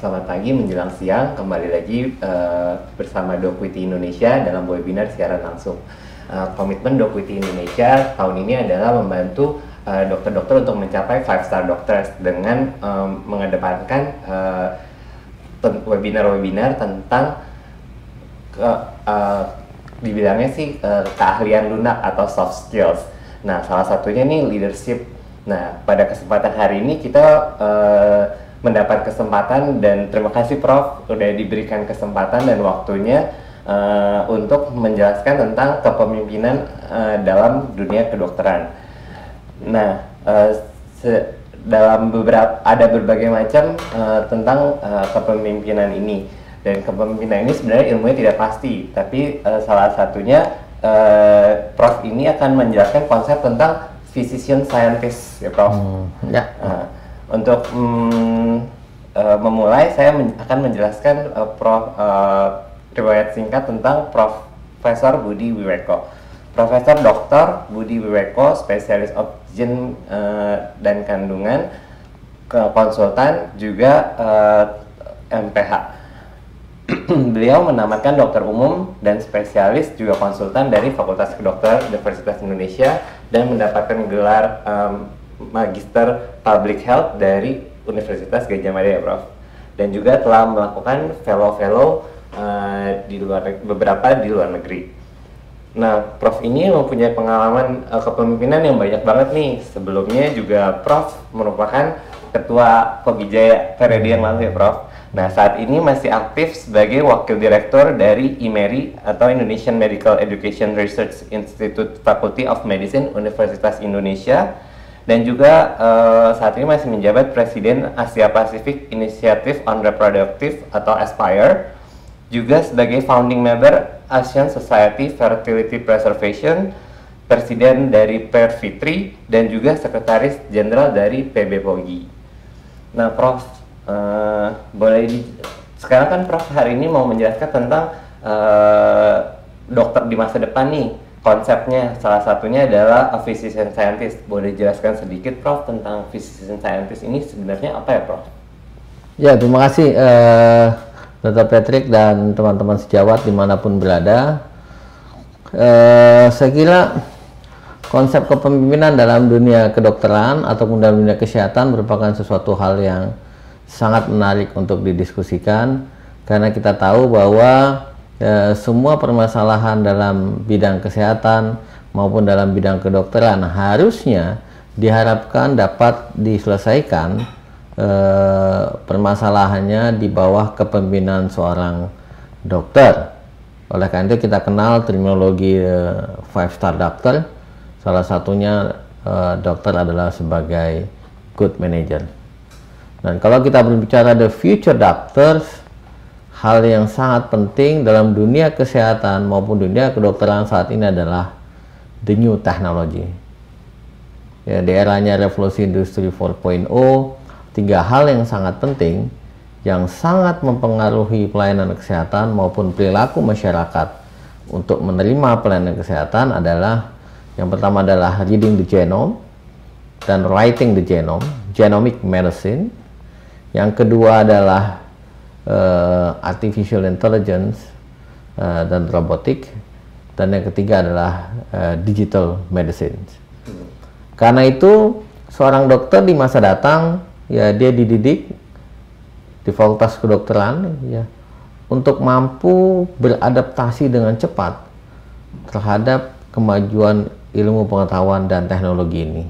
Selamat pagi menjelang siang, kembali lagi bersama Doquity Indonesia dalam webinar siaran langsung. Komitmen Doquity Indonesia tahun ini adalah membantu dokter-dokter untuk mencapai 5-star doctors dengan mengedepankan webinar-webinar tentang dibilangnya sih keahlian lunak atau soft skills. Nah, salah satunya nih leadership. Nah, pada kesempatan hari ini kita mendapat kesempatan, dan terima kasih Prof udah diberikan kesempatan dan waktunya untuk menjelaskan tentang kepemimpinan dalam dunia kedokteran. Nah, ada berbagai macam tentang kepemimpinan ini, dan kepemimpinan ini sebenarnya ilmunya tidak pasti, tapi salah satunya Prof ini akan menjelaskan konsep tentang physician scientist ya Prof. Untuk memulai, saya akan menjelaskan riwayat singkat tentang Profesor Budi Wiweko. Profesor Dr. Budi Wiweko, spesialis obgyn dan kandungan, konsultan, juga MPH. Beliau menamatkan dokter umum dan spesialis juga konsultan dari Fakultas Kedokteran Universitas Indonesia dan mendapatkan gelar Magister Public Health dari Universitas Gadjah Mada ya Prof. Dan juga telah melakukan fellow beberapa di luar negeri. Nah, Prof ini mempunyai pengalaman kepemimpinan yang banyak banget nih. Sebelumnya juga Prof merupakan Ketua Pemijaya periode yang lalu ya Prof. Nah, saat ini masih aktif sebagai Wakil Direktur dari IMERI atau Indonesian Medical Education Research Institute Faculty of Medicine Universitas Indonesia, dan juga saat ini masih menjabat Presiden Asia Pacific Initiative on Reproductive atau ASPIRE, juga sebagai founding member Asian Society Fertility Preservation, Presiden dari PERVITRI, dan juga Sekretaris Jenderal dari PBPOGI. Nah, Prof, sekarang kan Prof hari ini mau menjelaskan tentang dokter di masa depan nih. Konsepnya salah satunya adalah a physician scientist. Boleh jelaskan sedikit Prof tentang physician scientist ini sebenarnya apa ya Prof? Ya, terima kasih Dr. Patrick dan teman-teman sejawat dimanapun berada. Saya kira konsep kepemimpinan dalam dunia kedokteran ataupun dalam dunia kesehatan merupakan sesuatu hal yang sangat menarik untuk didiskusikan, karena kita tahu bahwa semua permasalahan dalam bidang kesehatan maupun dalam bidang kedokteran harusnya diharapkan dapat diselesaikan permasalahannya di bawah kepemimpinan seorang dokter. Oleh karena itu kita kenal terminologi 5-star doctor. Salah satunya dokter adalah sebagai good manager. Dan kalau kita berbicara the future doctors, hal yang sangat penting dalam dunia kesehatan maupun dunia kedokteran saat ini adalah the new technology. Ya, di eranya revolusi industri 4.0, 3 hal yang sangat penting yang sangat mempengaruhi pelayanan kesehatan maupun perilaku masyarakat untuk menerima pelayanan kesehatan adalah, yang pertama adalah reading the genome dan writing the genome, genomic medicine. Yang kedua adalah artificial intelligence dan robotik, dan yang ketiga adalah digital medicine. Karena itu seorang dokter di masa datang, ya, dia dididik di Fakultas Kedokteran ya untuk mampu beradaptasi dengan cepat terhadap kemajuan ilmu pengetahuan dan teknologi ini,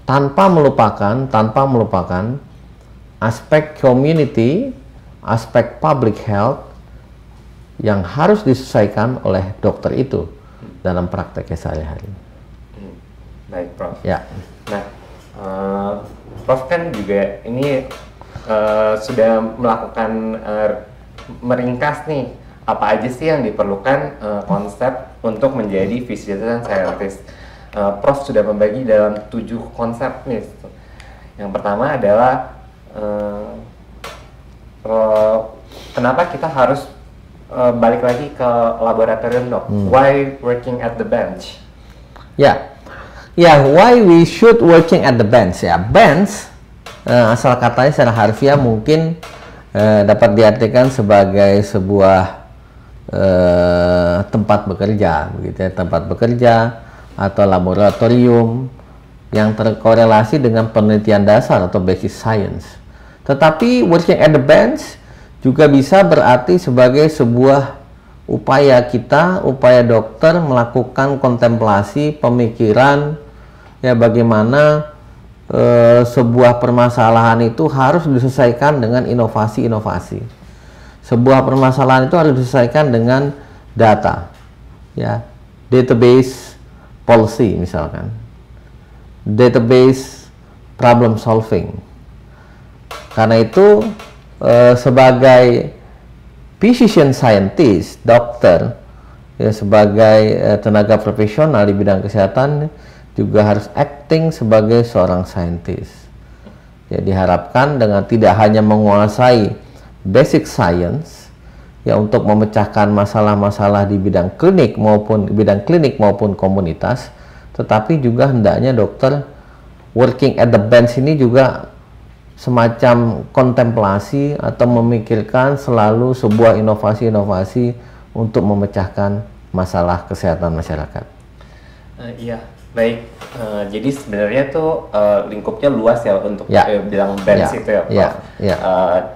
tanpa melupakan aspek community, aspek public health yang harus diselesaikan oleh dokter itu dalam prakteknya sehari-hari. Baik Prof. Ya. Nah, Prof kan juga ini sudah melakukan meringkas nih apa aja sih yang diperlukan konsep untuk menjadi physician scientist. Prof sudah membagi dalam 7 konsep nih. Yang pertama adalah kenapa kita harus balik lagi ke laboratorium dok? Why working at the bench? Why we should working at the bench ya. Bench asal katanya secara harfiah mungkin dapat diartikan sebagai sebuah tempat bekerja, begitu ya, tempat bekerja atau laboratorium yang terkorelasi dengan penelitian dasar atau basic science. Tetapi working at the bench juga bisa berarti sebagai sebuah upaya dokter melakukan kontemplasi pemikiran, ya, bagaimana sebuah permasalahan itu harus diselesaikan dengan inovasi-inovasi. Sebuah permasalahan itu harus diselesaikan dengan data, ya, database policy misalkan, database problem solving. Karena itu sebagai physician scientist, dokter, ya, sebagai tenaga profesional di bidang kesehatan juga harus acting sebagai seorang scientist. Ya, diharapkan dengan tidak hanya menguasai basic science, ya, untuk memecahkan masalah-masalah di bidang klinik maupun komunitas, tetapi juga hendaknya dokter working at the bench ini juga semacam kontemplasi atau memikirkan selalu sebuah inovasi-inovasi untuk memecahkan masalah kesehatan masyarakat. Iya, baik. Jadi sebenarnya tuh lingkupnya luas ya untuk bilang bench itu ya, Prof.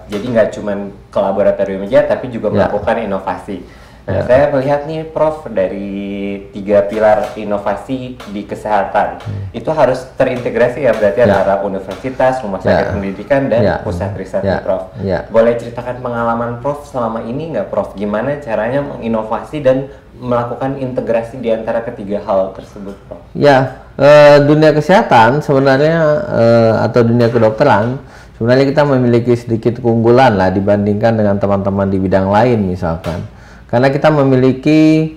Jadi nggak cuma ke laboratorium aja, tapi juga melakukan inovasi. Nah, saya melihat nih, Prof, dari 3 pilar inovasi di kesehatan itu harus terintegrasi ya, berarti antara universitas, rumah sakit pendidikan, dan pusat riset, Prof. Boleh ceritakan pengalaman Prof selama ini nggak, Prof? Gimana caranya menginovasi dan melakukan integrasi di antara ketiga hal tersebut, Prof? Ya, dunia kesehatan sebenarnya atau dunia kedokteran sebenarnya kita memiliki sedikit keunggulan lah dibandingkan dengan teman-teman di bidang lain misalkan. Karena kita memiliki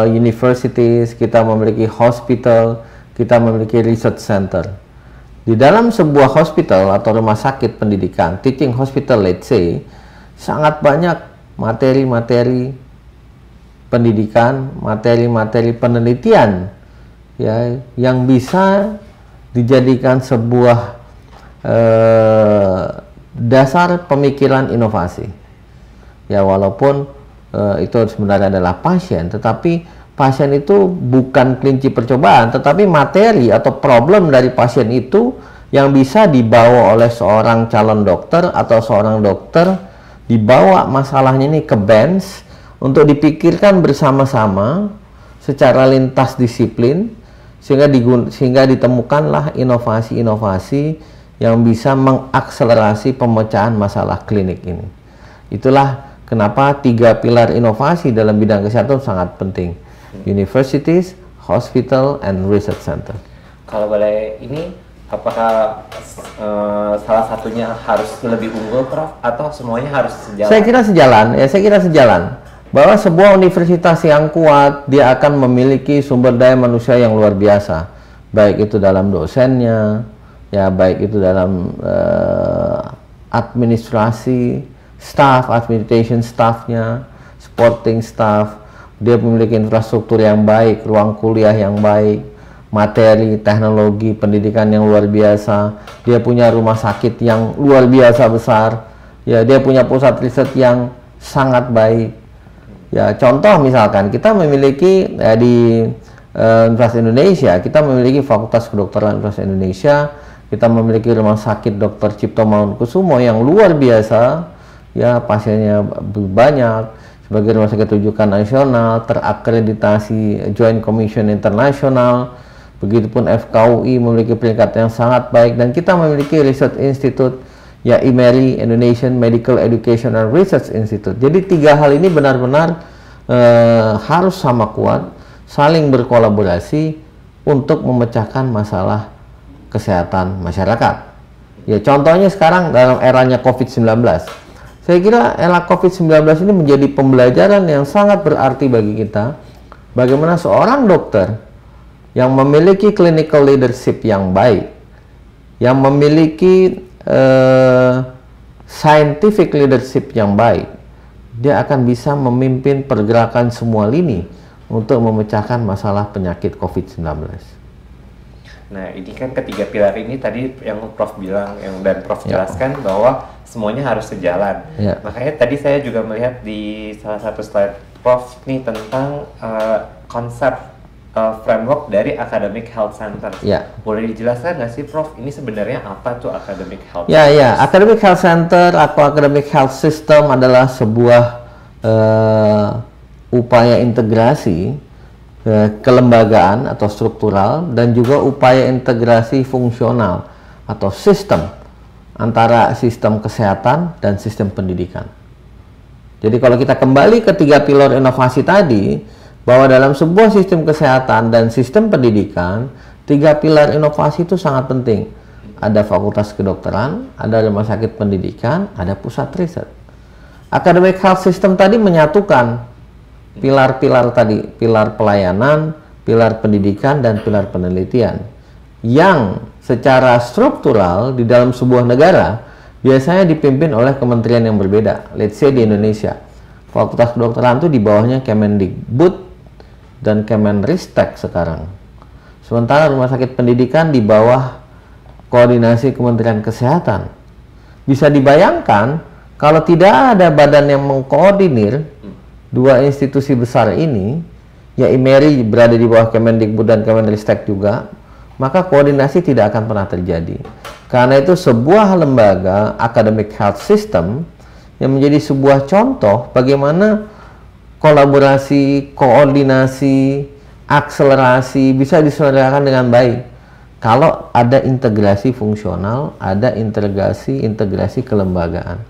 universities, kita memiliki hospital, kita memiliki research center. Di dalam sebuah hospital atau rumah sakit pendidikan, teaching hospital let's say, sangat banyak materi-materi pendidikan, materi-materi penelitian, ya, yang bisa dijadikan sebuah dasar pemikiran inovasi. Ya, walaupun itu sebenarnya adalah pasien, tetapi pasien itu bukan kelinci percobaan, tetapi materi atau problem dari pasien itu yang bisa dibawa oleh seorang calon dokter atau seorang dokter, dibawa masalahnya ini ke bench untuk dipikirkan bersama-sama secara lintas disiplin, sehingga ditemukanlah inovasi-inovasi yang bisa mengakselerasi pemecahan masalah klinik ini. Itulah kenapa 3 pilar inovasi dalam bidang kesehatan sangat penting. Universities, hospital, and research center. Kalau boleh ini, apakah salah satunya harus lebih unggul, Prof? Atau semuanya harus sejalan? Saya kira sejalan. Bahwa sebuah universitas yang kuat, dia akan memiliki sumber daya manusia yang luar biasa. Baik itu dalam dosennya, ya, baik itu dalam administrasi, staff, administration staffnya, supporting staff. Dia memiliki infrastruktur yang baik, ruang kuliah yang baik, materi, teknologi, pendidikan yang luar biasa. Dia punya rumah sakit yang luar biasa besar. Ya, dia punya pusat riset yang sangat baik. Ya, contoh misalkan kita memiliki di Universitas Indonesia, kita memiliki Fakultas Kedokteran Universitas Indonesia, kita memiliki Rumah Sakit Dr. Cipto Mangunkusumo yang luar biasa. Ya, pasiennya banyak, sebagai rumah sakit rujukan nasional, terakreditasi Joint Commission International, begitupun FKUI memiliki peringkat yang sangat baik, dan kita memiliki Research Institute, ya, IMERI, Indonesian Medical Education and Research Institute. Jadi 3 hal ini benar-benar harus sama kuat, saling berkolaborasi untuk memecahkan masalah kesehatan masyarakat. Ya, contohnya sekarang dalam eranya COVID-19. Saya kira era COVID-19 ini menjadi pembelajaran yang sangat berarti bagi kita, bagaimana seorang dokter yang memiliki clinical leadership yang baik, yang memiliki scientific leadership yang baik, dia akan bisa memimpin pergerakan semua lini untuk memecahkan masalah penyakit COVID-19. Nah, ini kan ketiga pilar ini tadi yang Prof bilang, dan Prof jelaskan bahwa semuanya harus sejalan. Makanya tadi saya juga melihat di salah satu slide Prof nih tentang konsep framework dari Academic Health Center. Boleh dijelaskan nggak sih Prof, ini sebenarnya apa tuh Academic Health Center? Academic Health Center atau Academic Health System adalah sebuah upaya integrasi kelembagaan atau struktural dan juga upaya integrasi fungsional atau sistem antara sistem kesehatan dan sistem pendidikan. Jadi kalau kita kembali ke tiga pilar inovasi tadi, bahwa dalam sebuah sistem kesehatan dan sistem pendidikan, tiga pilar inovasi itu sangat penting. Ada fakultas kedokteran, ada rumah sakit pendidikan, ada pusat riset. Academic Health System tadi menyatukan pilar-pilar tadi, pilar pelayanan, pilar pendidikan, dan pilar penelitian yang secara struktural di dalam sebuah negara biasanya dipimpin oleh kementerian yang berbeda. Let's say di Indonesia, fakultas kedokteran itu di bawahnya Kemendikbud dan Kemenristek sekarang. Sementara rumah sakit pendidikan di bawah koordinasi Kementerian Kesehatan. Bisa dibayangkan kalau tidak ada badan yang mengkoordinir dua institusi besar ini, ya IMERI berada di bawah Kemendikbud dan Kemenristek juga, maka koordinasi tidak akan pernah terjadi. Karena itu sebuah lembaga Academic Health System yang menjadi sebuah contoh bagaimana kolaborasi, koordinasi, akselerasi bisa diselenggarakan dengan baik. Kalau ada integrasi fungsional, ada integrasi kelembagaan.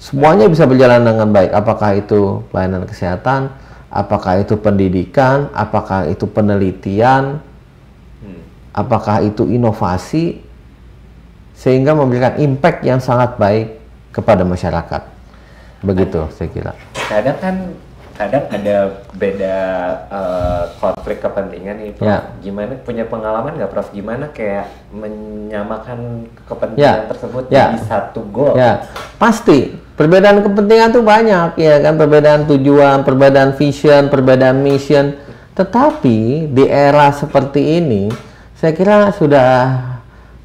Semuanya bisa berjalan dengan baik, apakah itu pelayanan kesehatan, apakah itu pendidikan, apakah itu penelitian, apakah itu inovasi, sehingga memberikan impact yang sangat baik kepada masyarakat. Begitu saya kira. Kadang ada beda konflik kepentingan nih, Prof. Gimana, punya pengalaman nggak, Prof? Gimana kayak menyamakan kepentingan tersebut jadi satu goal? Pasti perbedaan kepentingan tuh banyak, ya kan, perbedaan tujuan, perbedaan vision, perbedaan mission. Tetapi di era seperti ini, saya kira sudah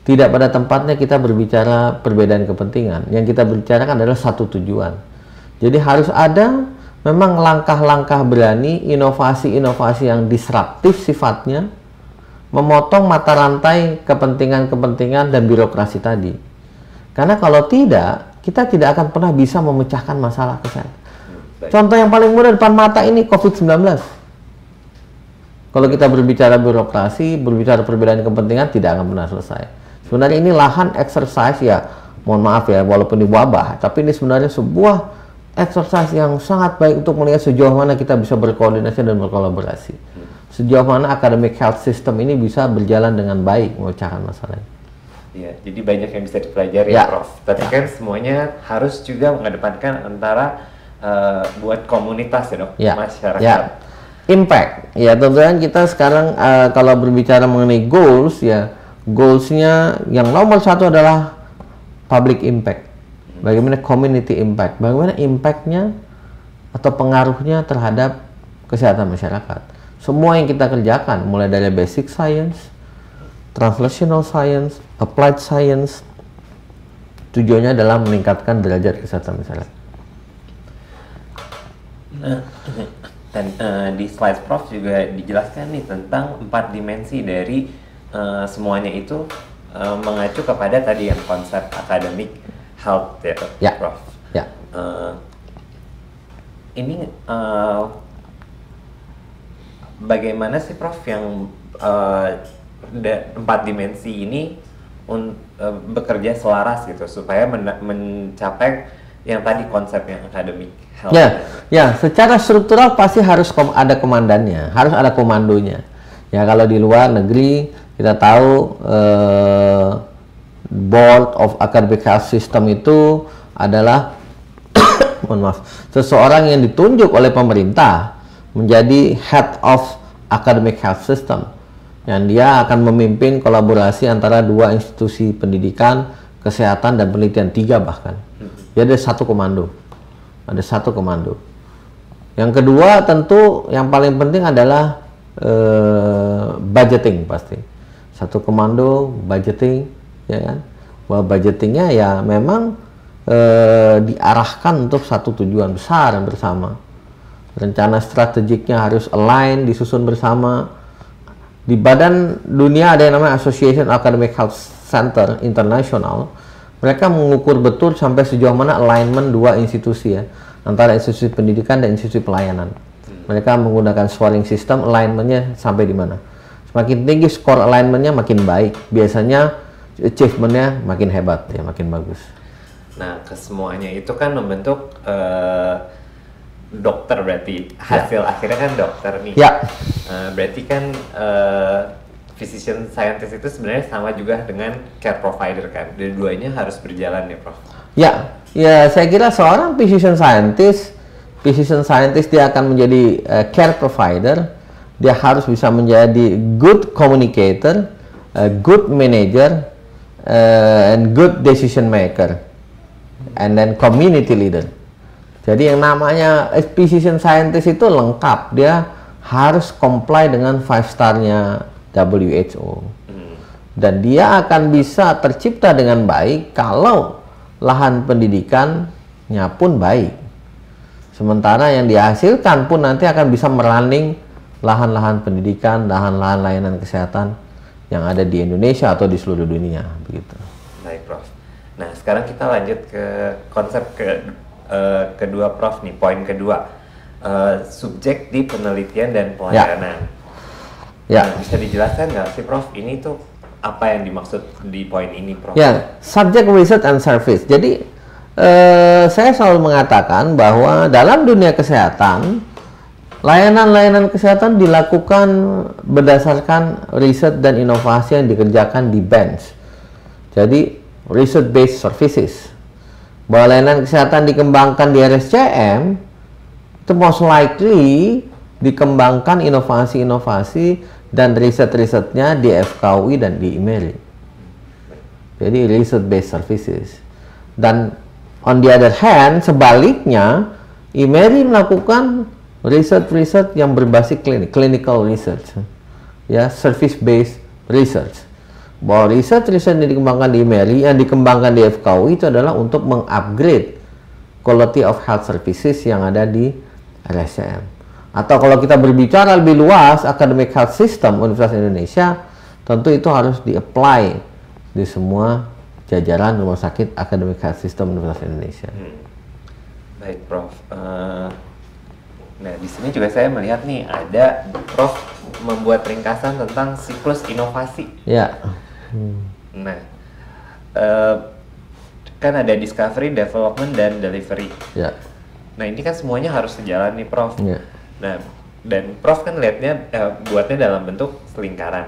tidak pada tempatnya kita berbicara perbedaan kepentingan. Yang kita bicarakan adalah satu tujuan. Jadi harus ada memang langkah-langkah berani, inovasi-inovasi yang disruptif sifatnya, memotong mata rantai kepentingan-kepentingan dan birokrasi tadi. Karena kalau tidak, kita tidak akan pernah bisa memecahkan masalah kesehatan. Contoh yang paling mudah depan mata ini COVID-19. Kalau kita berbicara birokrasi, berbicara perbedaan kepentingan, tidak akan pernah selesai. Sebenarnya ini lahan exercise, ya mohon maaf ya, walaupun di wabah, tapi ini sebenarnya sebuah exercise yang sangat baik untuk melihat sejauh mana kita bisa berkoordinasi dan berkolaborasi. Sejauh mana Academic Health System ini bisa berjalan dengan baik memecahkan masalah. Iya, jadi banyak yang bisa dipelajari ya, Prof. Tapi kan semuanya harus juga mengedepankan antara buat komunitas ya, Dok, masyarakat. Impact. Ya, tentunya kita sekarang kalau berbicara mengenai goals, ya goalsnya yang nomor satu adalah public impact. Bagaimana community impact, bagaimana impactnya atau pengaruhnya terhadap kesehatan masyarakat. Semua yang kita kerjakan, mulai dari basic science, translational science, applied science, tujuannya adalah meningkatkan derajat kesehatan masyarakat. Dan di slide Prof juga dijelaskan nih tentang 4 dimensi dari semuanya itu mengacu kepada tadi yang konsep academic health ya, Prof. Ini bagaimana sih, Prof, yang 4 dimensi ini bekerja selaras gitu supaya mencapai yang tadi konsep yang academic health? Secara struktural pasti harus ada komandannya, harus ada komandonya. Ya, kalau di luar negeri kita tahu Board of Academic Health System itu adalah mohon maaf, seseorang yang ditunjuk oleh pemerintah menjadi Head of Academic Health System, yang dia akan memimpin kolaborasi antara dua institusi pendidikan, kesehatan, dan penelitian, 3 bahkan. Jadi ada satu komando. Yang kedua tentu yang paling penting adalah budgeting pasti. Satu komando budgeting, ya kan? Bahwa budgetingnya ya memang diarahkan untuk satu tujuan besar bersama. Rencana strategiknya harus align, disusun bersama. Di badan dunia ada yang namanya Association Academic Health Center International. Mereka mengukur betul sampai sejauh mana alignment dua institusi ya, antara institusi pendidikan dan institusi pelayanan. Mereka menggunakan scoring system, alignmentnya sampai di mana. Semakin tinggi skor alignmentnya makin baik. Biasanya achievementnya makin hebat ya, makin bagus. Nah, kesemuanya itu kan membentuk dokter berarti. Hasil akhirnya kan dokter nih. Ya. Berarti kan physician scientist itu sebenarnya sama juga dengan care provider kan. Dua-duanya harus berjalan ya, Prof. Ya, ya saya kira seorang physician scientist dia akan menjadi care provider. Dia harus bisa menjadi good communicator, good manager, and good decision maker, and then community leader. Jadi yang namanya physician scientist itu lengkap. Dia harus comply dengan 5-star-nya WHO. Dan dia akan bisa tercipta dengan baik kalau lahan pendidikannya pun baik. Sementara yang dihasilkan pun nanti akan bisa merunning lahan-lahan pendidikan, lahan-lahan layanan kesehatan yang ada di Indonesia atau di seluruh dunia, begitu. Baik, Prof. Nah, sekarang kita lanjut ke konsep kedua, Prof. Nih, poin kedua, subjek di penelitian dan pelayanan. Ya. Nah, bisa dijelaskan nggak sih, Prof? Ini tuh apa yang dimaksud di poin ini, Prof? Ya, subject, research, and service. Jadi saya selalu mengatakan bahwa dalam dunia kesehatan, layanan-layanan kesehatan dilakukan berdasarkan riset dan inovasi yang dikerjakan di bench. Jadi, research based services. Bahwa layanan kesehatan dikembangkan di RSCM, itu most likely dikembangkan inovasi-inovasi dan riset-risetnya di FKUI dan di IMERI. Jadi, research based services. Dan on the other hand, sebaliknya, IMERI melakukan riset yang berbasis clinical research, ya, service based research. Bahwa riset yang dikembangkan di IMERI, yang dikembangkan di FKUI itu adalah untuk mengupgrade quality of health services yang ada di RSCM. Atau kalau kita berbicara lebih luas, academic health system Universitas Indonesia, tentu itu harus di-apply di semua jajaran rumah sakit academic health system Universitas Indonesia. Baik, Prof. Nah, di sini juga saya melihat nih ada Prof membuat ringkasan tentang siklus inovasi. Ya. Nah, kan ada discovery, development, dan delivery. Ya. Nah, ini kan semuanya harus sejalan nih, Prof. Ya. Nah, dan Prof kan lihatnya buatnya dalam bentuk lingkaran.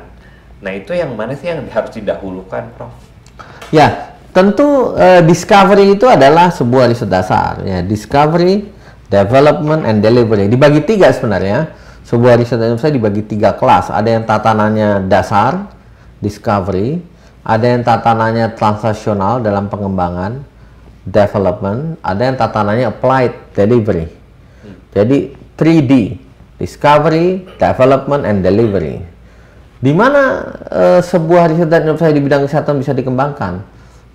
Nah, itu yang mana sih yang harus didahulukan, Prof? Ya, tentu discovery itu adalah sebuah riset dasar. Ya, discovery, development, and delivery. Dibagi 3 sebenarnya. Sebuah riset saya dibagi 3 kelas. Ada yang tatanannya dasar, discovery. Ada yang tatanannya transaksional dalam pengembangan, development. Ada yang tatanannya applied, delivery. Jadi 3D, discovery, development, and delivery. Di mana sebuah riset dan inovasi di bidang kesehatan bisa dikembangkan?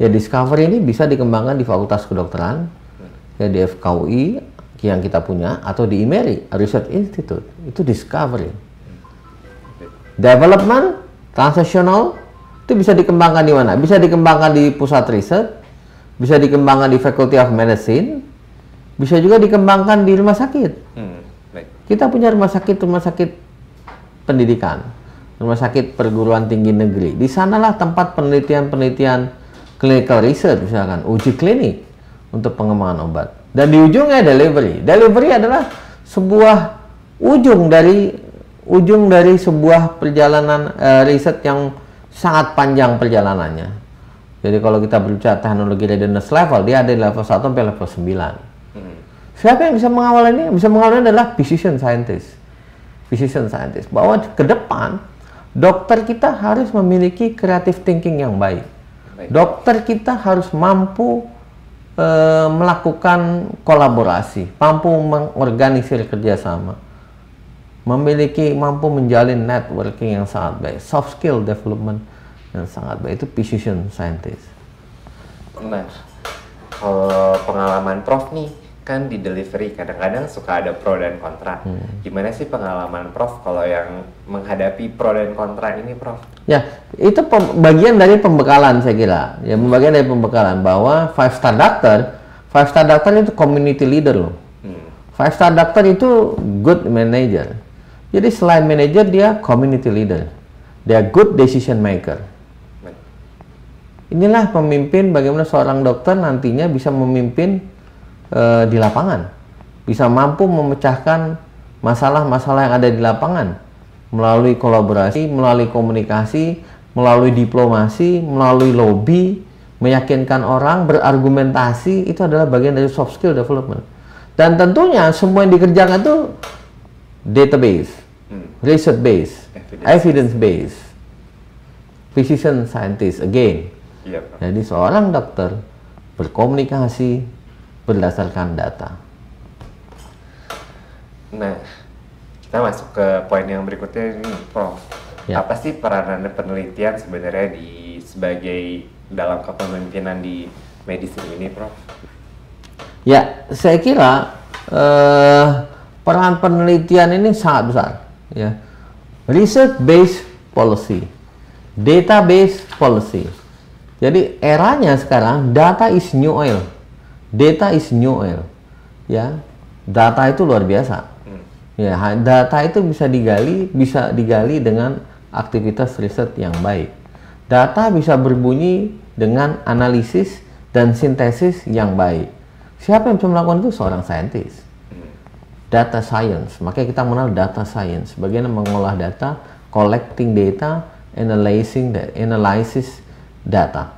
Ya, discovery ini bisa dikembangkan di Fakultas Kedokteran, ya di FKUI yang kita punya, atau di IMERI, Research Institute. Itu discovery. Development, transaksional, itu bisa dikembangkan di mana? Bisa dikembangkan di pusat riset, bisa dikembangkan di Faculty of Medicine, bisa juga dikembangkan di rumah sakit. Kita punya rumah sakit pendidikan, rumah sakit perguruan tinggi negeri. Di sanalah tempat penelitian-penelitian clinical research, misalkan uji klinik untuk pengembangan obat. Dan di ujungnya delivery. Delivery adalah sebuah ujung dari sebuah perjalanan riset yang sangat panjang perjalanannya. Jadi kalau kita berbicara teknologi readiness level, dia ada di level 1 sampai level 9. Siapa yang bisa mengawal ini? Yang bisa mengawal ini adalah physician scientist. Physician scientist. Bahwa ke depan, dokter kita harus memiliki creative thinking yang baik. Dokter kita harus mampu melakukan kolaborasi, mampu mengorganisir kerjasama, mampu menjalin networking yang sangat baik, soft skill development yang sangat baik itu physician scientist. Nah, kalau pengalaman Prof nih, kan di delivery kadang-kadang suka ada pro dan kontra. Gimana sih pengalaman Prof kalau yang menghadapi pro dan kontra ini, Prof? Ya, itu bagian dari pembekalan saya kira. Ya, bagian dari pembekalan bahwa 5-star doctor itu community leader loh. 5-star doctor itu good manager. Jadi selain manager dia community leader. Dia good decision maker. Inilah pemimpin, bagaimana seorang dokter nantinya bisa memimpin di lapangan, bisa mampu memecahkan masalah-masalah yang ada di lapangan melalui kolaborasi, melalui komunikasi, melalui diplomasi, melalui lobby, meyakinkan orang, berargumentasi. Itu adalah bagian dari soft skill development. Dan tentunya semua yang dikerjakan itu database, research base, evidence base, physician scientist again. Jadi seorang dokter berkomunikasi berdasarkan data. Nah, kita masuk ke poin yang berikutnya ini, Prof. Ya. Apa sih peranan penelitian sebenarnya sebagai dalam kepemimpinan di medicine ini, Prof? Ya, saya kira peran penelitian ini sangat besar. Ya, research based policy, database policy. Jadi eranya sekarang data is new oil. Data is new oil. Ya, data itu luar biasa. Ya, data itu bisa digali dengan aktivitas riset yang baik. Data bisa berbunyi dengan analisis dan sintesis yang baik. Siapa yang bisa melakukan itu? Seorang saintis. Data science. Makanya kita mengenal data science. Bagaimana mengolah data, collecting data, analysis data.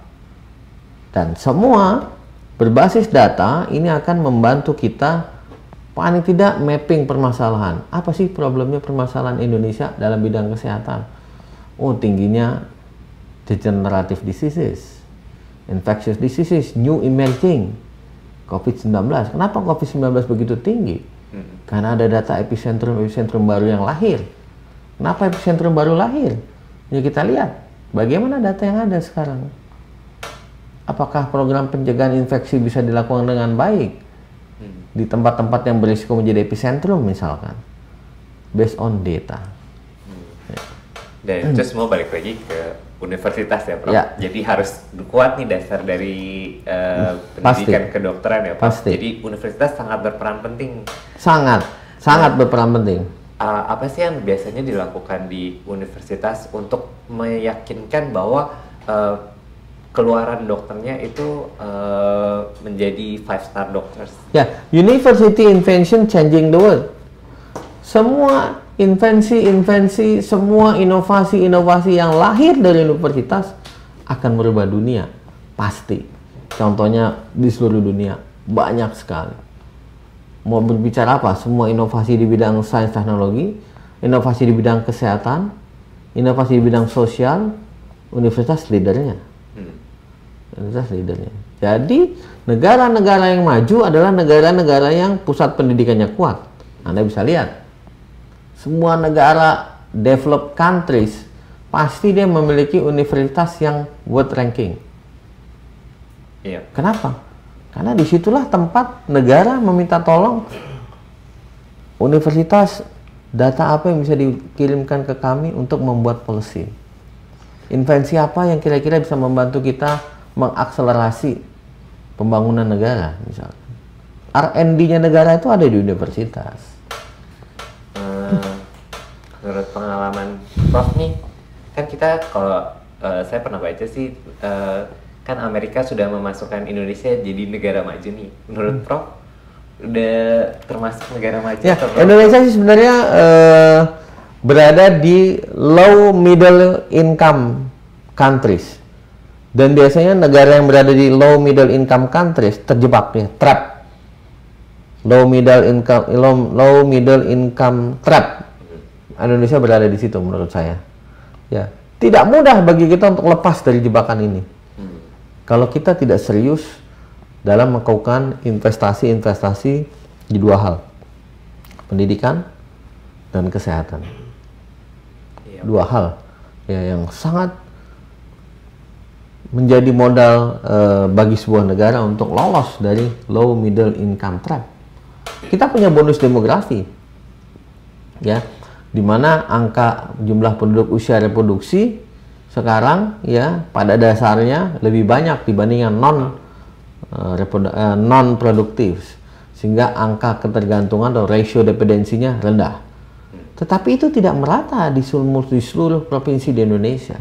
Dan semua berbasis data ini akan membantu kita paling tidak mapping permasalahan. Apa sih problemnya permasalahan Indonesia dalam bidang kesehatan? Oh, tingginya degenerative diseases, infectious diseases, new emerging, COVID-19. Kenapa COVID-19 begitu tinggi? Karena ada data epicentrum baru yang lahir. Kenapa epicentrum baru lahir? Ya kita lihat bagaimana data yang ada sekarang. Apakah program pencegahan infeksi bisa dilakukan dengan baik di tempat-tempat yang berisiko menjadi epicentrum misalkan, based on data. Dan itu semua balik lagi ke universitas ya, Prof. Ya. Jadi harus kuat nih dasar dari pendidikan kedokteran ya, Prof. Pasti. Jadi universitas sangat berperan penting. Sangat berperan penting. Apa sih yang biasanya dilakukan di universitas untuk meyakinkan bahwa keluaran dokternya itu menjadi 5-star doctors? Ya, university invention changing the world. Semua invensi, semua inovasi yang lahir dari universitas akan merubah dunia, pasti. Contohnya di seluruh dunia banyak sekali. Mau berbicara apa? Semua inovasi di bidang sains teknologi, inovasi di bidang kesehatan, inovasi di bidang sosial, universitas leadernya. Universitas leadernya. Jadi negara-negara yang maju adalah negara-negara yang pusat pendidikannya kuat. Anda bisa lihat, semua negara developed countries pasti dia memiliki universitas yang world ranking. Iya. Kenapa? Karena disitulah tempat negara meminta tolong, universitas, data apa yang bisa dikirimkan ke kami untuk membuat policy. Invensi apa yang kira-kira bisa membantu kita mengakselerasi pembangunan negara misalnya. R&D-nya negara itu ada di universitas. Menurut pengalaman Prof nih, kan kita kalau saya pernah baca sih, kan Amerika sudah memasukkan Indonesia jadi negara maju nih. Menurut Prof, udah termasuk negara maju? Ya, Indonesia sih sebenarnya berada di low middle income countries. Dan biasanya negara yang berada di low middle income countries terjebak ya, trap. Low middle income trap. Indonesia berada di situ menurut saya. Ya, tidak mudah bagi kita untuk lepas dari jebakan ini. Kalau kita tidak serius dalam melakukan investasi di dua hal, pendidikan dan kesehatan. Dua hal ya yang sangat menjadi modal bagi sebuah negara untuk lolos dari low middle income trap. Kita punya bonus demografi, ya, di mana angka jumlah penduduk usia reproduksi sekarang ya pada dasarnya lebih banyak dibandingkan non produktif, sehingga angka ketergantungan atau rasio dependensinya rendah. Tetapi itu tidak merata di seluruh provinsi di Indonesia.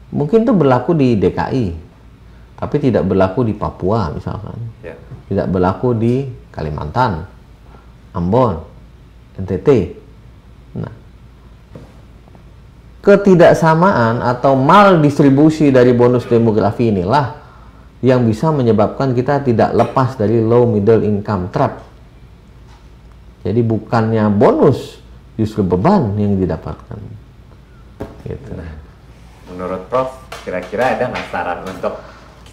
Mungkin itu berlaku di DKI, tapi tidak berlaku di Papua misalkan, tidak berlaku di Kalimantan, Ambon, NTT. Nah, ketidaksamaan atau maldistribusi dari bonus demografi inilah yang bisa menyebabkan kita tidak lepas dari low middle income trap. Jadi bukannya bonus, justru beban yang didapatkan. Gitu. Nah, menurut Prof, kira-kira ada nggak saran untuk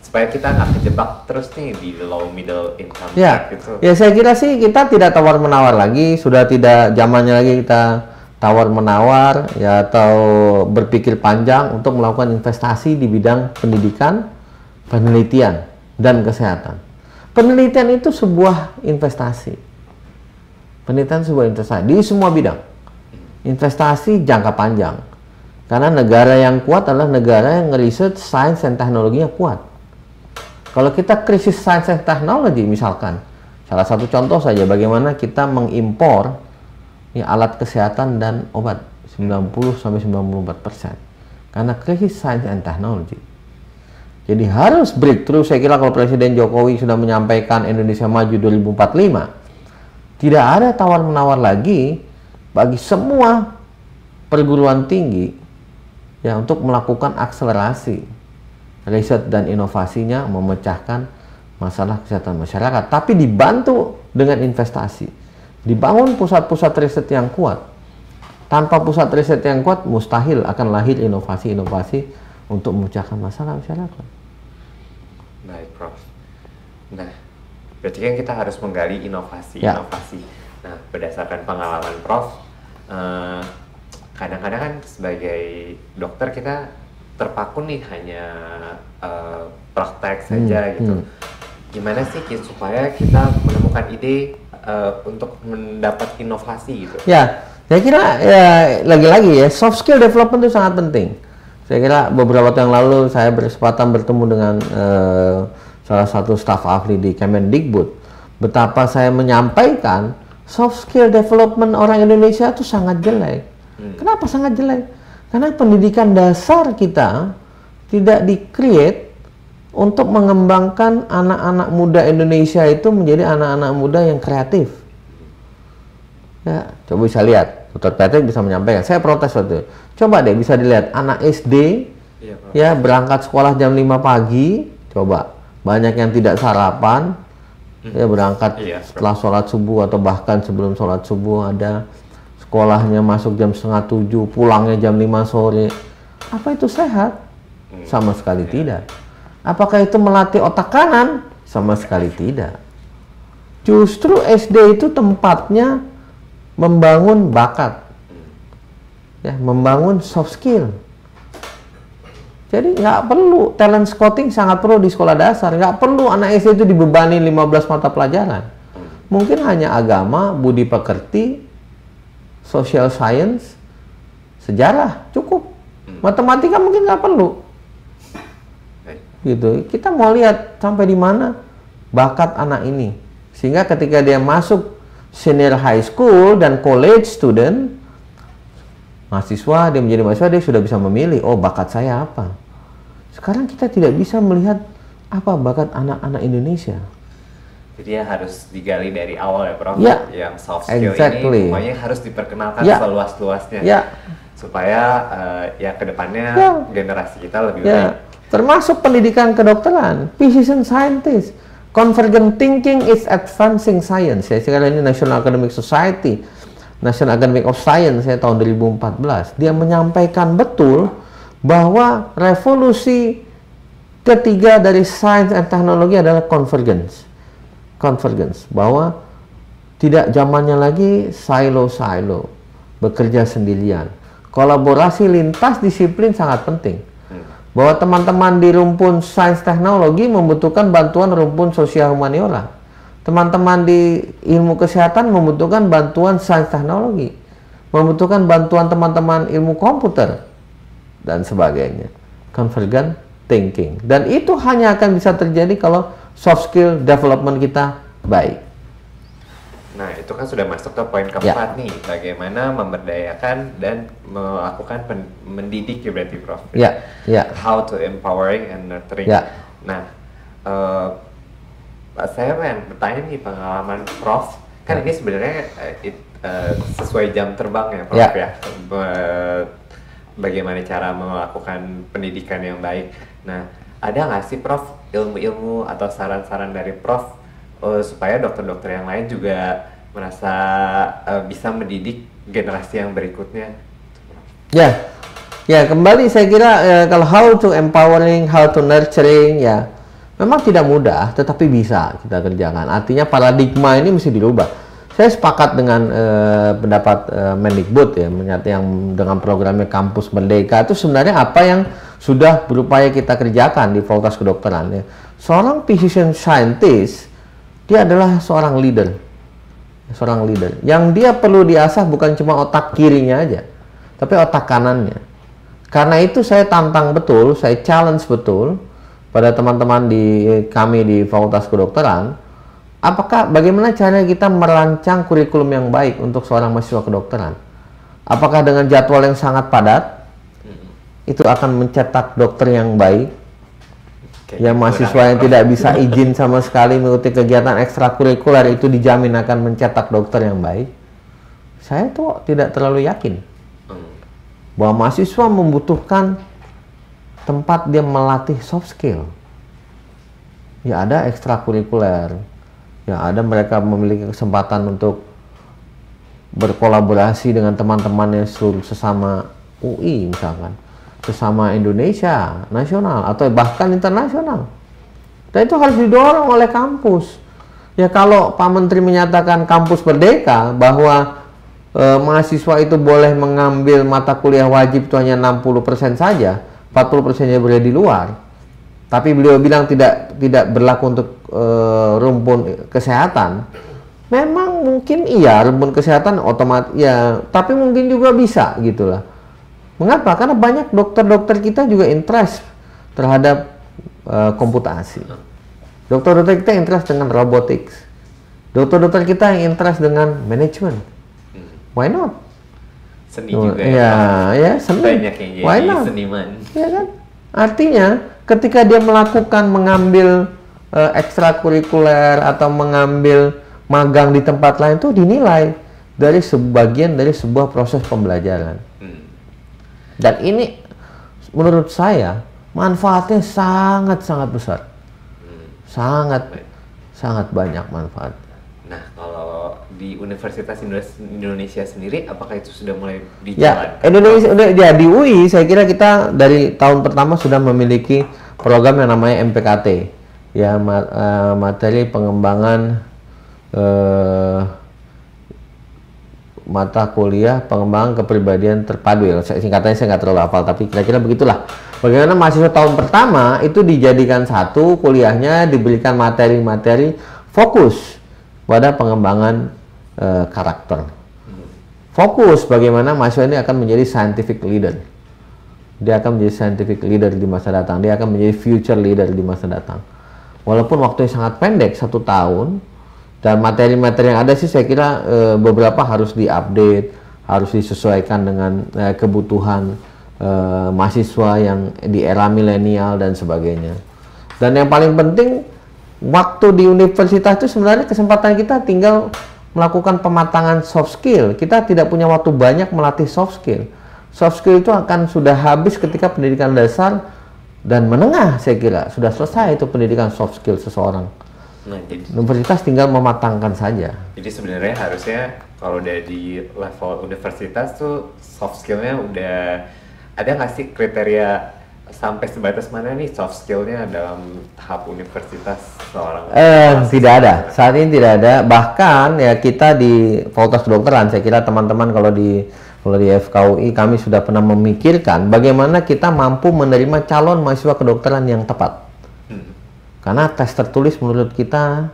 supaya kita nggak kejebak terus nih di low middle income trap gitu? Ya, saya kira sih kita tidak tawar-menawar lagi, sudah tidak zamannya lagi kita tawar-menawar ya atau berpikir panjang untuk melakukan investasi di bidang pendidikan, penelitian, dan kesehatan. Penelitian itu sebuah investasi. Penelitian sebuah investasi di semua bidang. Investasi jangka panjang. Karena negara yang kuat adalah negara yang ngeriset sains dan teknologinya kuat. Kalau kita krisis sains dan teknologi misalkan, salah satu contoh saja bagaimana kita mengimpor ya, alat kesehatan dan obat 90-94%. Karena krisis sains dan teknologi. Jadi harus breakthrough. Saya kira kalau Presiden Jokowi sudah menyampaikan Indonesia Maju 2045, tidak ada tawar-menawar lagi bagi semua perguruan tinggi ya untuk melakukan akselerasi riset dan inovasinya memecahkan masalah kesehatan masyarakat, tapi dibantu dengan investasi. Dibangun pusat-pusat riset yang kuat. Tanpa pusat riset yang kuat, mustahil akan lahir inovasi-inovasi untuk memecahkan masalah masyarakat. Baik, Prof. Nah, berarti kan kita harus menggali inovasi. Nah, berdasarkan pengalaman Prof, kadang-kadang kan sebagai dokter kita terpaku nih hanya praktek saja gitu. Gimana sih supaya kita menemukan ide untuk mendapat inovasi gitu? Ya, saya kira ya lagi-lagi ya soft skill development itu sangat penting. Saya kira beberapa tahun yang lalu saya berkesempatan bertemu dengan salah satu staf ahli di Kemendikbud, betapa saya menyampaikan soft skill development orang Indonesia itu sangat jelek. Kenapa sangat jelek? Karena pendidikan dasar kita tidak di-create untuk mengembangkan anak-anak muda Indonesia itu menjadi anak-anak muda yang kreatif. Ya, coba bisa lihat, Dr. Patrick bisa menyampaikan. Saya protes waktu itu. Coba deh bisa dilihat anak SD ya berangkat sekolah jam 5 pagi, coba. Banyak yang tidak sarapan, ya berangkat setelah sholat subuh atau bahkan sebelum sholat subuh, ada sekolahnya masuk jam 6:30, pulangnya jam 5 sore. Apa itu sehat? Sama sekali tidak. Apakah itu melatih otak kanan? Sama sekali tidak. Justru SD itu tempatnya membangun bakat, ya, membangun soft skill. Jadi nggak perlu talent scouting, sangat perlu di sekolah dasar. Nggak perlu anak SD itu dibebani 15 mata pelajaran. Mungkin hanya agama, budi pekerti, social science, sejarah cukup. Matematika mungkin nggak perlu. Gitu. Kita mau lihat sampai di mana bakat anak ini, sehingga ketika dia masuk senior high school dan college student, mahasiswa, dia menjadi mahasiswa, dia sudah bisa memilih, oh bakat saya apa. Sekarang kita tidak bisa melihat apa bakat anak-anak Indonesia. Jadi ya harus digali dari awal ya, Prof. Ya, yang soft skill ini pokoknya harus diperkenalkan seluas-luasnya. Supaya ya kedepannya generasi kita lebih baik. Termasuk pendidikan kedokteran, physician scientist. Convergent thinking is advancing science. Saya kira ini National Academic Society, National Academy of Science saya tahun 2014. Dia menyampaikan betul bahwa revolusi ketiga dari sains dan teknologi adalah convergence. Convergence, bahwa tidak zamannya lagi silo-silo, bekerja sendirian. Kolaborasi lintas disiplin sangat penting. bahwa teman-teman di rumpun sains teknologi membutuhkan bantuan rumpun sosial humaniora. Teman-teman di ilmu kesehatan membutuhkan bantuan sains teknologi, membutuhkan bantuan teman-teman ilmu komputer, dan sebagainya. Convergent thinking. Dan itu hanya akan bisa terjadi kalau soft skill development kita baik. Nah, itu kan sudah masuk ke poin keempat nih, bagaimana memberdayakan dan melakukan mendidik ya berarti Prof. How to empowering and nurturing. Nah, saya pengen bertanya nih, pengalaman Prof, kan ini sebenarnya sesuai jam terbang ya Prof ya. Bagaimana cara melakukan pendidikan yang baik. Nah, ada nggak sih Prof ilmu-ilmu atau saran-saran dari Prof supaya dokter-dokter yang lain juga merasa bisa mendidik generasi yang berikutnya? Ya kembali saya kira kalau how to empowering, how to nurturing, ya memang tidak mudah, tetapi bisa kita kerjakan. Artinya paradigma ini mesti dirubah. Saya sepakat dengan pendapat Mendikbud ya, yang dengan programnya Kampus Merdeka itu sebenarnya apa yang sudah berupaya kita kerjakan di Fakultas Kedokteran ya. Seorang physician scientist, dia adalah seorang leader yang dia perlu diasah bukan cuma otak kirinya aja, tapi otak kanannya. Karena itu saya tantang betul, saya challenge betul pada teman-teman kami di Fakultas Kedokteran, bagaimana cara kita merancang kurikulum yang baik untuk seorang mahasiswa kedokteran? Apakah dengan jadwal yang sangat padat itu akan mencetak dokter yang baik? Ya, mahasiswa yang tidak bisa izin sama sekali mengikuti kegiatan ekstrakurikuler itu dijamin akan mencetak dokter yang baik? Saya tuh tidak terlalu yakin bahwa mahasiswa membutuhkan tempat dia melatih soft skill. Ya ada ekstrakurikuler, ya ada mereka memiliki kesempatan untuk berkolaborasi dengan teman-temannya sesama UI misalkan, sesama Indonesia nasional atau bahkan internasional. Dan itu harus didorong oleh kampus. Ya kalau Pak Menteri menyatakan kampus merdeka bahwa mahasiswa itu boleh mengambil mata kuliah wajib itu hanya 60% saja, 40%-nya berada di luar. Tapi beliau bilang tidak berlaku untuk rumpun kesehatan. Memang mungkin iya rumpun kesehatan otomatis ya, tapi mungkin juga bisa gitulah. Mengapa? Karena banyak dokter-dokter kita juga interest terhadap komputasi. Dokter-dokter kita interest dengan robotics. Dokter-dokter kita yang interest dengan manajemen. Why not? Seni juga ya seni. Banyak yang Why jadi not? seniman. Ya kan? Artinya ketika dia mengambil ekstrakurikuler atau mengambil magang di tempat lain itu dinilai dari sebagian dari sebuah proses pembelajaran. Dan ini menurut saya manfaatnya sangat-sangat besar. Sangat banyak manfaat. Nah, kalau di Universitas Indonesia sendiri, apakah itu sudah mulai Ya, dijalankan? Indonesia udah ya di UI. Saya kira kita dari tahun pertama sudah memiliki program yang namanya MPKT, ya materi pengembangan mata kuliah pengembangan kepribadian terpadu ya. Singkatannya saya nggak terlalu hafal, tapi kira-kira begitulah. Bagaimana mahasiswa tahun pertama itu dijadikan satu kuliahnya, diberikan materi-materi fokus pada pengembangan karakter. Fokus bagaimana mahasiswa ini akan menjadi scientific leader. Dia akan menjadi scientific leader di masa datang. Dia akan menjadi future leader di masa datang. Walaupun waktunya sangat pendek, 1 tahun, dan materi-materi yang ada sih saya kira beberapa harus diupdate, harus disesuaikan dengan kebutuhan mahasiswa yang di era milenial dan sebagainya. Dan yang paling penting, waktu di universitas itu sebenarnya kesempatan kita tinggal melakukan pematangan soft skill. Kita tidak punya waktu banyak melatih soft skill. Soft skill itu akan sudah habis ketika pendidikan dasar dan menengah, saya kira sudah selesai itu pendidikan soft skill seseorang. Nah, jadi Universitas tinggal mematangkan saja. Jadi sebenarnya harusnya kalau udah di level universitas tuh soft skillnya udah ada nggak sih kriteria sampai sebatas mana nih soft skillnya dalam tahap universitas seorang? Tidak ada, saat ini tidak ada. Bahkan ya kita di Fakultas Kedokteran, saya kira teman-teman kalau di Kalau di FKUI kami sudah pernah memikirkan bagaimana kita mampu menerima calon mahasiswa kedokteran yang tepat. Karena tes tertulis menurut kita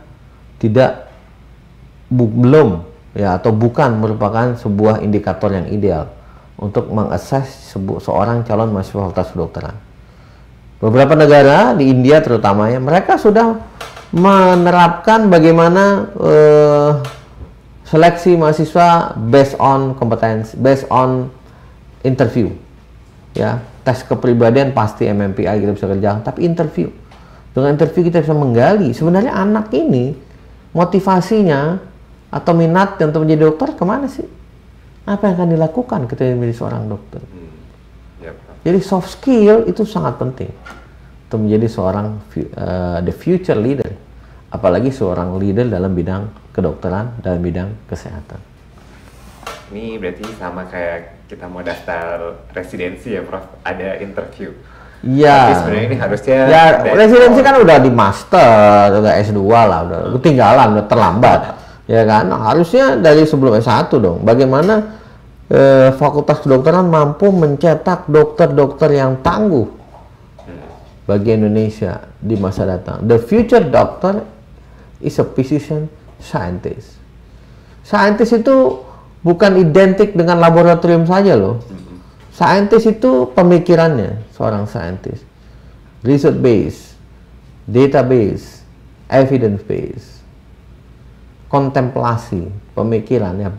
belum ya atau bukan merupakan sebuah indikator yang ideal untuk mengakses seorang calon mahasiswa fakultas kedokteran. Beberapa negara di India terutama ya, mereka sudah menerapkan bagaimana seleksi mahasiswa based on kompetensi, based on interview. Ya, tes kepribadian pasti MMPI kita bisa kerjakan, tapi interview. Dengan interview kita bisa menggali sebenarnya anak ini motivasinya atau minat untuk menjadi dokter kemana sih? Apa yang akan dilakukan ketika menjadi seorang dokter? Jadi soft skill itu sangat penting untuk menjadi seorang the future leader, apalagi seorang leader dalam bidang kedokteran, dalam bidang kesehatan. Ini berarti sama kayak kita mau daftar residensi ya, Prof? Ada interview. Iya. Tapi sebenarnya ini harusnya ya residensi kan udah di master, udah S2 lah, udah ketinggalan, udah terlambat. Ya kan, harusnya dari sebelum S1 dong. Bagaimana fakultas kedokteran mampu mencetak dokter-dokter yang tangguh bagi Indonesia di masa datang. The future doctor is a physician scientist. Scientist itu bukan identik dengan laboratorium saja loh. Scientist itu pemikirannya seorang scientist. Research based, database, evidence based, kontemplasi, pemikirannya.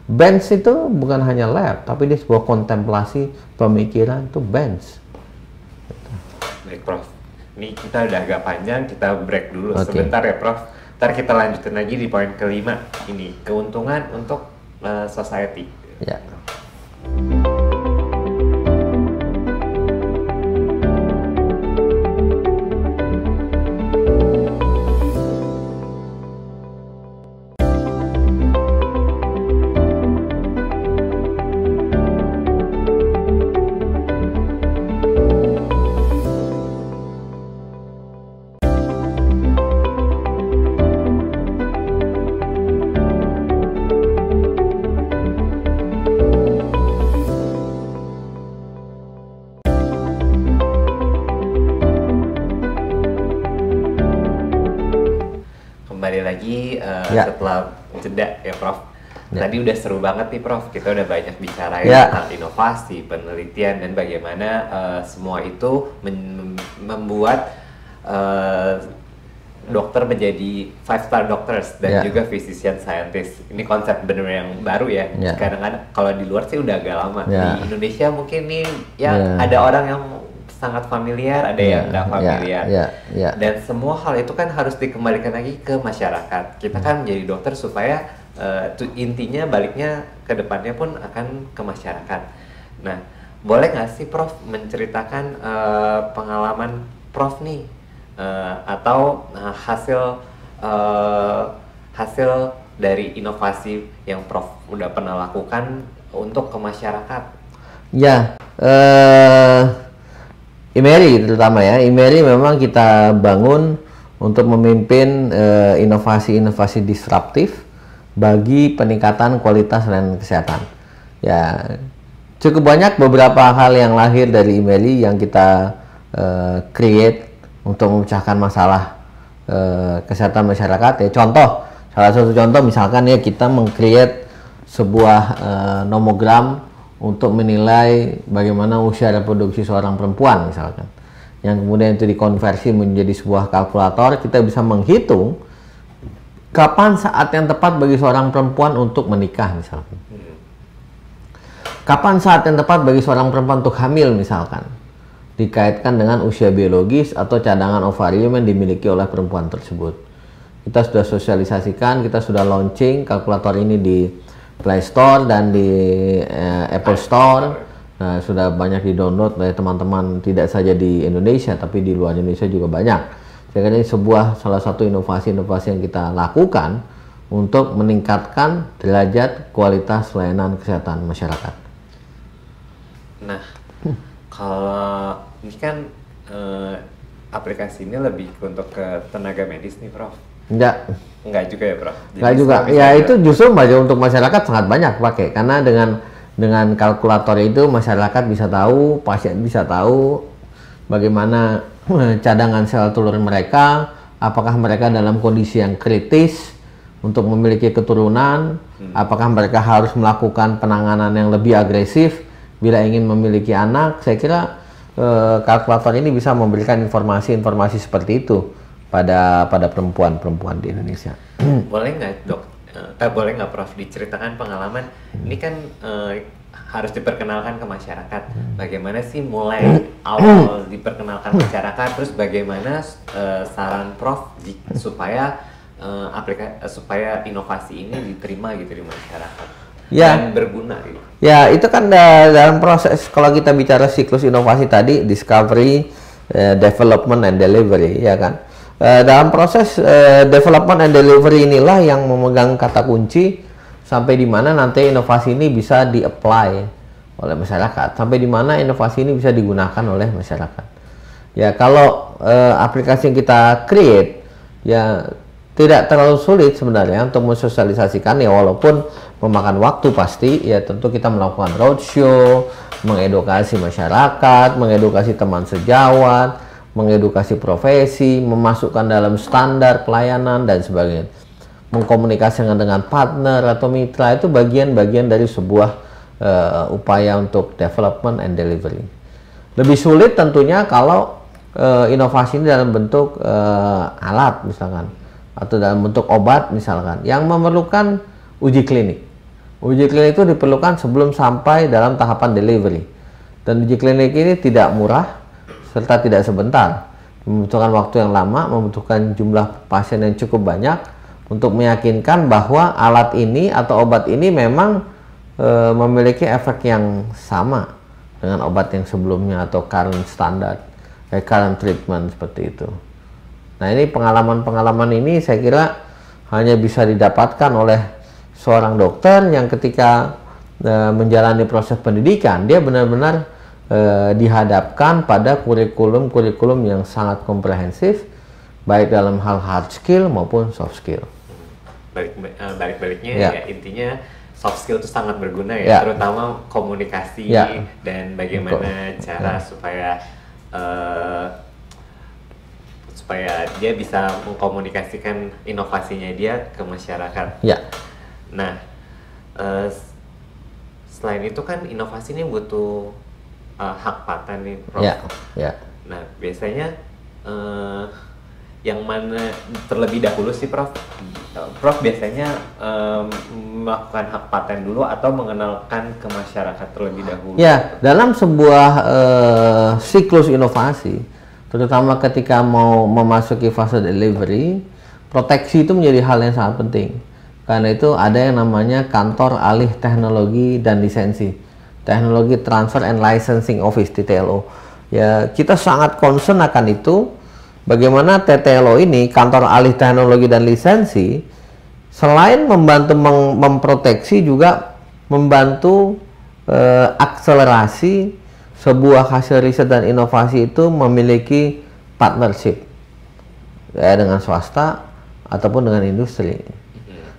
Bench itu bukan hanya lab, tapi dia sebuah kontemplasi pemikiran, itu bench. Baik, Prof. Ini kita udah agak panjang, kita break dulu Okay. sebentar ya, Prof. Ntar kita lanjutin lagi di poin kelima. Ini keuntungan untuk society. Ya. Kembali lagi Ya. setelah jeda ya, Prof. Ya. Tadi udah seru banget nih, Prof. Kita udah banyak bicara Ya. tentang inovasi, penelitian, dan bagaimana semua itu membuat dokter menjadi 5-star doctors dan Ya. juga physician scientist. Ini konsep bener yang baru ya. Ya. Kadang-kadang kalau di luar sih udah agak lama. Ya. Di Indonesia mungkin nih ya Ya. ada orang yang sangat familiar, ada yang nggak familiar. Ya. Dan semua hal itu kan harus dikembalikan lagi ke masyarakat. Kita kan menjadi dokter supaya intinya baliknya ke depannya pun akan ke masyarakat. Nah, boleh nggak sih Prof menceritakan pengalaman Prof nih atau hasil dari inovasi yang Prof udah pernah lakukan untuk ke masyarakat? Ya, IMERI terutama ya. IMERI memang kita bangun untuk memimpin inovasi-inovasi disruptif bagi peningkatan kualitas layanan kesehatan. Ya, cukup banyak beberapa hal yang lahir dari IMERI yang kita create untuk memecahkan masalah kesehatan masyarakat. Ya, contoh, salah satu contoh misalkan ya kita meng-create sebuah nomogram untuk menilai bagaimana usia reproduksi seorang perempuan misalkan, yang kemudian itu dikonversi menjadi sebuah kalkulator. Kita bisa menghitung kapan saat yang tepat bagi seorang perempuan untuk menikah misalkan, kapan saat yang tepat bagi seorang perempuan untuk hamil misalkan, dikaitkan dengan usia biologis atau cadangan ovarium yang dimiliki oleh perempuan tersebut. Kita sudah sosialisasikan, kita sudah launching kalkulator ini di Play Store dan di Apple Store. Nah, sudah banyak di-download oleh teman-teman tidak saja di Indonesia tapi di luar Indonesia juga banyak. Saya kira ini salah satu inovasi-inovasi yang kita lakukan untuk meningkatkan derajat kualitas layanan kesehatan masyarakat. Nah, kalau ini kan aplikasi ini lebih untuk ke tenaga medis nih, Prof. Enggak Enggak juga ya, Prof? juga. Ya itu justru untuk masyarakat sangat banyak pakai, karena dengan Dengan kalkulator itu masyarakat bisa tahu, pasien bisa tahu bagaimana cadangan sel telur mereka, apakah mereka dalam kondisi yang kritis untuk memiliki keturunan, apakah mereka harus melakukan penanganan yang lebih agresif bila ingin memiliki anak. Saya kira kalkulator ini bisa memberikan informasi-informasi seperti itu pada perempuan-perempuan di Indonesia. Boleh nggak dok? Boleh nggak Prof diceritakan pengalaman ini kan harus diperkenalkan ke masyarakat. Bagaimana sih mulai awal diperkenalkan masyarakat, terus bagaimana saran Prof supaya supaya inovasi ini diterima gitu di masyarakat dan berguna gitu. Ya, itu kan dalam proses kalau kita bicara siklus inovasi tadi, discovery, development and delivery, ya kan. Dalam proses development and delivery inilah yang memegang kata kunci sampai di mana nanti inovasi ini bisa di-apply oleh masyarakat, sampai di mana inovasi ini bisa digunakan oleh masyarakat. Ya, kalau aplikasi yang kita create ya tidak terlalu sulit sebenarnya untuk mensosialisasikan, ya walaupun memakan waktu pasti, ya tentu kita melakukan roadshow, mengedukasi masyarakat, mengedukasi teman sejawat, mengedukasi profesi, memasukkan dalam standar pelayanan dan sebagainya. Mengkomunikasikan dengan partner atau mitra itu bagian-bagian dari sebuah upaya untuk development and delivery. Lebih sulit tentunya kalau inovasi ini dalam bentuk alat misalkan, atau dalam bentuk obat misalkan, yang memerlukan uji klinik. Uji klinik itu diperlukan sebelum sampai dalam tahapan delivery. Dan uji klinik ini tidak murah serta tidak sebentar, membutuhkan waktu yang lama, membutuhkan jumlah pasien yang cukup banyak untuk meyakinkan bahwa alat ini atau obat ini memang memiliki efek yang sama dengan obat yang sebelumnya atau current standard, current treatment seperti itu. Nah, ini pengalaman-pengalaman ini saya kira hanya bisa didapatkan oleh seorang dokter yang ketika menjalani proses pendidikan, dia benar-benar dihadapkan pada kurikulum yang sangat komprehensif, baik dalam hal hard skill maupun soft skill. Balik-baliknya ya intinya soft skill itu sangat berguna ya, terutama komunikasi dan bagaimana cara supaya dia bisa mengkomunikasikan inovasinya dia ke masyarakat. Nah, selain itu kan inovasi ini butuh hak paten nih, Prof. Nah, biasanya yang mana terlebih dahulu sih, Prof? Prof biasanya melakukan hak paten dulu atau mengenalkan ke masyarakat terlebih dahulu? Ya, dalam sebuah siklus inovasi, terutama ketika mau memasuki fase delivery, proteksi itu menjadi hal yang sangat penting. Karena itu ada yang namanya kantor alih teknologi dan lisensi, Teknologi Transfer and Licensing Office, TTLO. Ya, kita sangat concern akan itu. Bagaimana TTLO ini, kantor alih teknologi dan lisensi, selain membantu memproteksi, juga membantu akselerasi sebuah hasil riset dan inovasi itu memiliki partnership ya, dengan swasta ataupun dengan industri.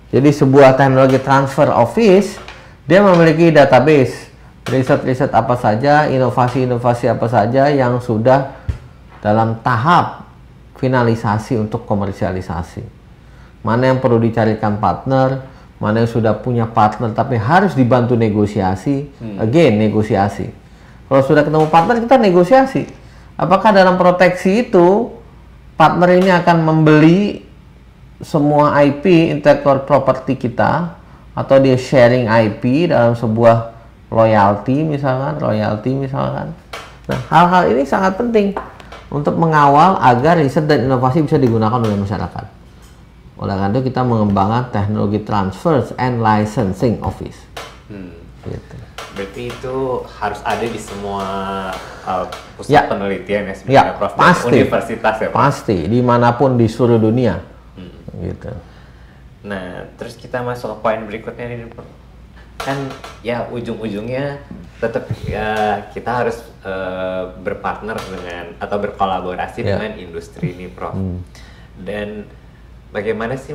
Jadi sebuah teknologi transfer office, dia memiliki database riset-riset apa saja, inovasi-inovasi apa saja yang sudah dalam tahap finalisasi untuk komersialisasi. Mana yang perlu dicarikan partner, mana yang sudah punya partner tapi harus dibantu negosiasi, again negosiasi. Kalau sudah ketemu partner, kita negosiasi. Apakah dalam proteksi itu partner ini akan membeli semua IP, intellectual property kita, atau dia sharing IP dalam sebuah royalty misalkan. Nah, hal-hal ini sangat penting untuk mengawal agar riset dan inovasi bisa digunakan oleh masyarakat. Oleh karena itu kita mengembangkan teknologi transfer and licensing office. Gitu. Berarti itu harus ada di semua pusat penelitian ya sebenarnya, Prof. Pasti. Universitas ya, Prof? Pasti, dimanapun di seluruh dunia. Gitu. Nah, terus kita masuk ke poin berikutnya nih, Prof. Kan ya ujung-ujungnya tetap ya kita harus berpartner dengan atau berkolaborasi dengan industri ini, Prof. Dan bagaimana sih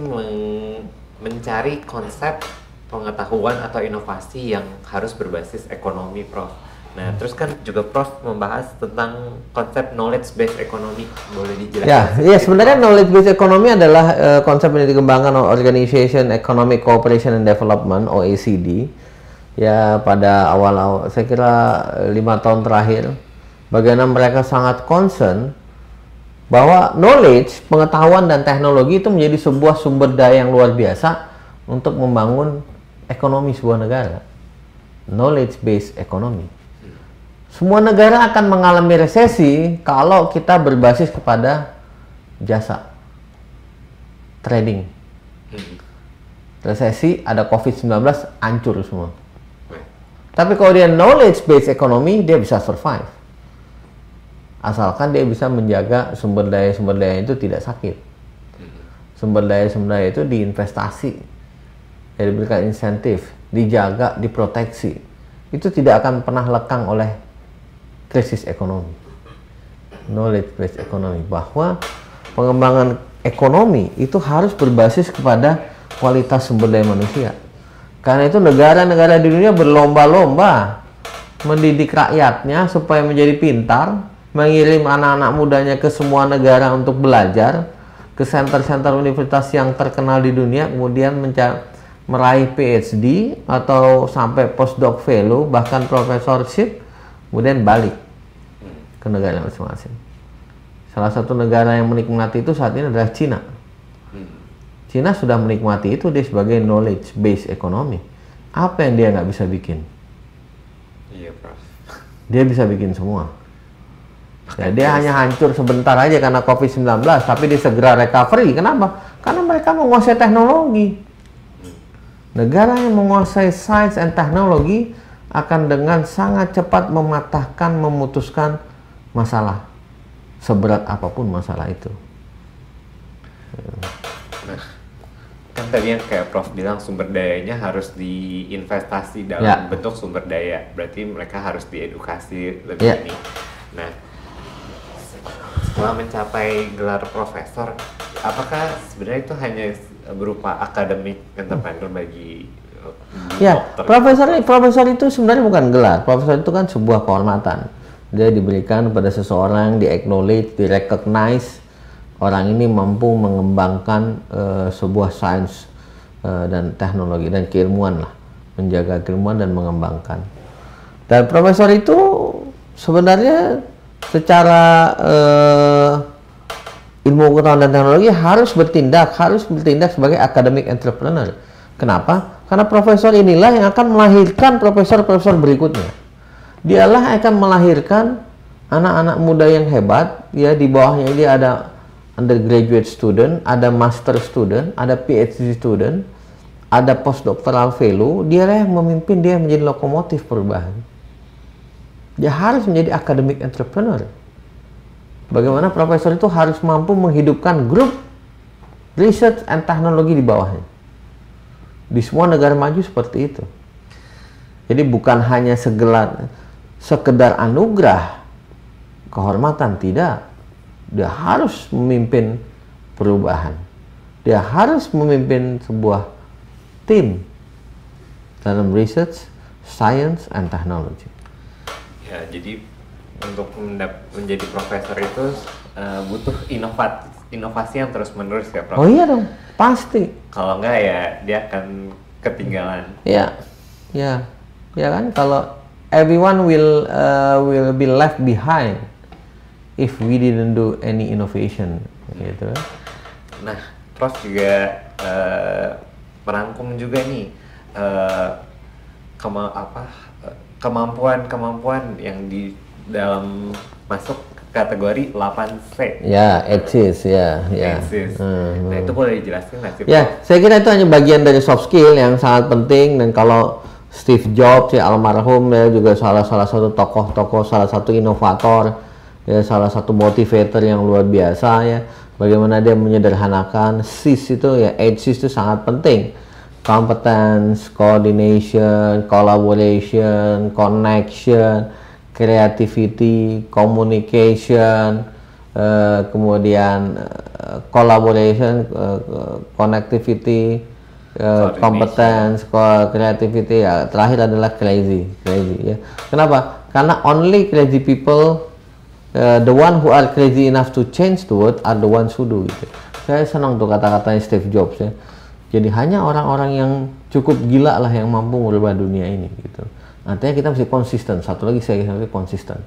mencari konsep pengetahuan atau inovasi yang harus berbasis ekonomi, Prof. Nah, terus kan juga Prof membahas tentang konsep knowledge based economy. Boleh dijelaskan? Ya, sebenarnya knowledge based economy adalah konsep yang dikembangkan oleh Organization Economic Cooperation and Development (OECD). Ya, pada awal-awal, saya kira 5 tahun terakhir, bagaimana mereka sangat concern bahwa knowledge, pengetahuan dan teknologi itu menjadi sebuah sumber daya yang luar biasa untuk membangun ekonomi sebuah negara. Knowledge based economy. Semua negara akan mengalami resesi kalau kita berbasis kepada jasa, trading. Resesi, ada COVID-19, hancur semua. Tapi kalau dia knowledge based economy, dia bisa survive. Asalkan dia bisa menjaga sumber daya itu tidak sakit. Sumber daya itu diinvestasi, ya, diberikan insentif, dijaga, diproteksi. Itu tidak akan pernah lekang oleh krisis ekonomi. Knowledge based economy, bahwa pengembangan ekonomi itu harus berbasis kepada kualitas sumber daya manusia. Karena itu negara-negara di dunia berlomba-lomba mendidik rakyatnya supaya menjadi pintar, mengirim anak-anak mudanya ke semua negara untuk belajar, ke center-center universitas yang terkenal di dunia, kemudian meraih PhD atau sampai postdoc fellow, bahkan professorship, kemudian balik ke negara masing-masing. Salah satu negara yang menikmati itu saat ini adalah Cina. Cina sudah menikmati itu, dia sebagai knowledge based economy. Apa yang dia nggak bisa bikin? Iya, Prof. Dia bisa bikin semua. Ya, dia hanya hancur sebentar aja karena COVID-19, tapi dia segera recovery. Kenapa? Karena mereka menguasai teknologi. Negara yang menguasai science and technology akan dengan sangat cepat mematahkan, memutuskan masalah, seberat apapun masalah itu. Nah, kan tadi yang kayak Prof bilang sumber dayanya harus diinvestasi dalam bentuk sumber daya. Berarti mereka harus diedukasi lebih ini. Nah, setelah mencapai gelar profesor, apakah sebenarnya itu hanya berupa akademik entrepreneur bagi dokter? Profesor itu sebenarnya bukan gelar. Profesor itu kan sebuah kehormatan. Dia diberikan pada seseorang, di-acknowledge, di-recognize. Orang ini mampu mengembangkan sebuah sains dan teknologi dan keilmuan lah. Menjaga keilmuan dan mengembangkan. Dan profesor itu sebenarnya secara ilmu pengetahuan dan teknologi harus bertindak sebagai academic entrepreneur. Kenapa? Karena profesor inilah yang akan melahirkan profesor-profesor berikutnya. Dialah akan melahirkan anak-anak muda yang hebat. Ya, di bawahnya dia ada undergraduate student, ada master student, ada PhD student, ada postdoctoral fellow. Dialah yang memimpin, dia menjadi lokomotif perubahan. Dia harus menjadi academic entrepreneur. Bagaimana profesor itu harus mampu menghidupkan grup research and teknologi di bawahnya. Di semua negara maju seperti itu. Jadi bukan hanya sekedar anugerah, kehormatan, tidak. Dia harus memimpin perubahan. Dia harus memimpin sebuah tim dalam research, science, and technology. Ya, jadi untuk menjadi profesor itu butuh inovasi yang terus-menerus ya, Prof? Oh iya dong, pasti. Kalau enggak ya dia akan ketinggalan. Ya kan, kalau everyone will be left behind if we didn't do any innovation, gitu. Nah, Prof juga merangkum juga nih kemampuan yang di dalam masuk kategori 8C. Ya, exist, ya. Exist. Nah, itu boleh dijelaskan nggak sih, Prof? Ya, saya kira itu hanya bagian dari soft skill yang sangat penting. Dan kalau Steve Jobs, ya almarhum, ya juga salah satu tokoh, salah satu inovator, ya salah satu motivator yang luar biasa, ya. Bagaimana dia menyederhanakan SIS itu, ya 8Cs itu sangat penting. Competence, coordination, collaboration, connection, creativity, communication, kemudian collaboration, connectivity, competence, creativity, ya. Terakhir adalah crazy ya. Kenapa? Karena only crazy people, the one who are crazy enough to change the world are the ones who do gitu. Saya senang tuh kata-katanya Steve Jobs ya. Jadi hanya orang-orang yang cukup gila lah yang mampu merubah dunia ini gitu. Artinya kita mesti konsisten. Satu lagi saya kira konsisten.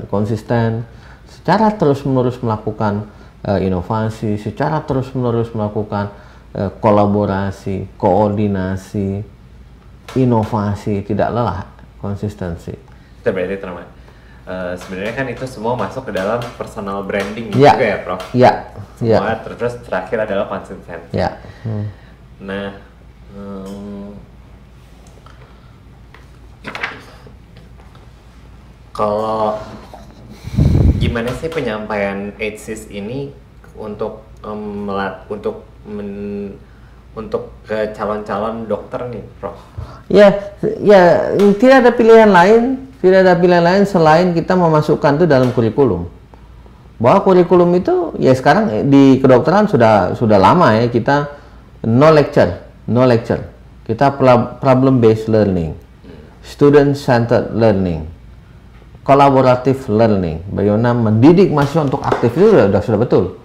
Konsisten secara terus-menerus melakukan inovasi, secara terus-menerus melakukan kolaborasi, koordinasi, inovasi, tidak lelah, konsistensi. Itu berarti teman. Sebenarnya kan itu semua masuk ke dalam personal branding juga ya, Prof? Iya. Semua terus terakhir adalah konsistensi. Ya. Nah, kalau gimana sih penyampaian HSIS ini untuk untuk ke calon-calon dokter nih, Prof? Ya, tidak ada pilihan lain. Tidak ada pilihan lain selain kita memasukkan itu dalam kurikulum. Bahwa kurikulum itu ya sekarang di kedokteran sudah lama ya, kita no lecture. Kita problem based learning, student centered learning, collaborative learning. Bagaimana mendidik mahasiswa untuk aktif itu sudah betul.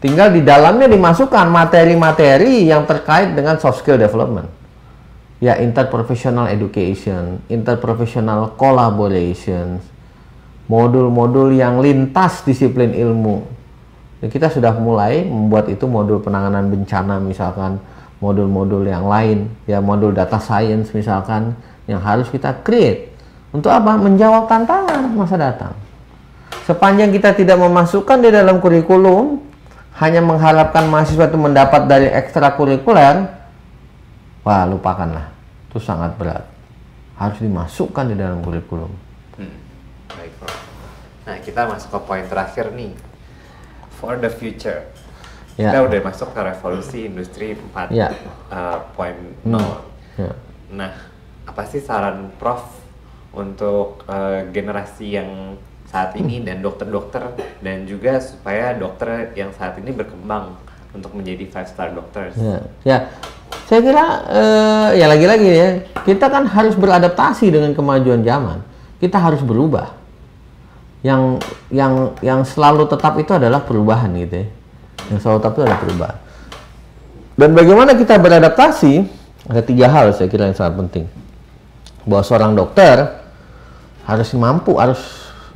Tinggal di dalamnya dimasukkan materi-materi yang terkait dengan soft skill development. Ya, interprofessional education, interprofessional collaboration, modul-modul yang lintas disiplin ilmu. Dan kita sudah mulai membuat itu modul penanganan bencana misalkan, modul-modul yang lain, ya modul data science misalkan, yang harus kita create. Untuk apa? Menjawab tantangan masa datang. Sepanjang kita tidak memasukkan di dalam kurikulum, hanya mengharapkan mahasiswa itu mendapat dari ekstrakurikuler, wah lupakanlah. Itu sangat berat. Harus dimasukkan di dalam kurikulum. Baik, Prof. Nah, kita masuk ke poin terakhir nih. For the future. Kita udah masuk ke revolusi industri 4.0. Nah, apa sih saran Prof untuk generasi yang saat ini dan dokter-dokter, dan juga supaya dokter yang saat ini berkembang untuk menjadi 5-star doctors? Saya kira ya lagi-lagi ya, kita kan harus beradaptasi dengan kemajuan zaman. Kita harus berubah. Yang selalu tetap itu adalah perubahan gitu ya. Yang selalu tetap itu adalah perubahan. Dan bagaimana kita beradaptasi? Ada 3 hal saya kira yang sangat penting. Bahwa seorang dokter harus mampu, harus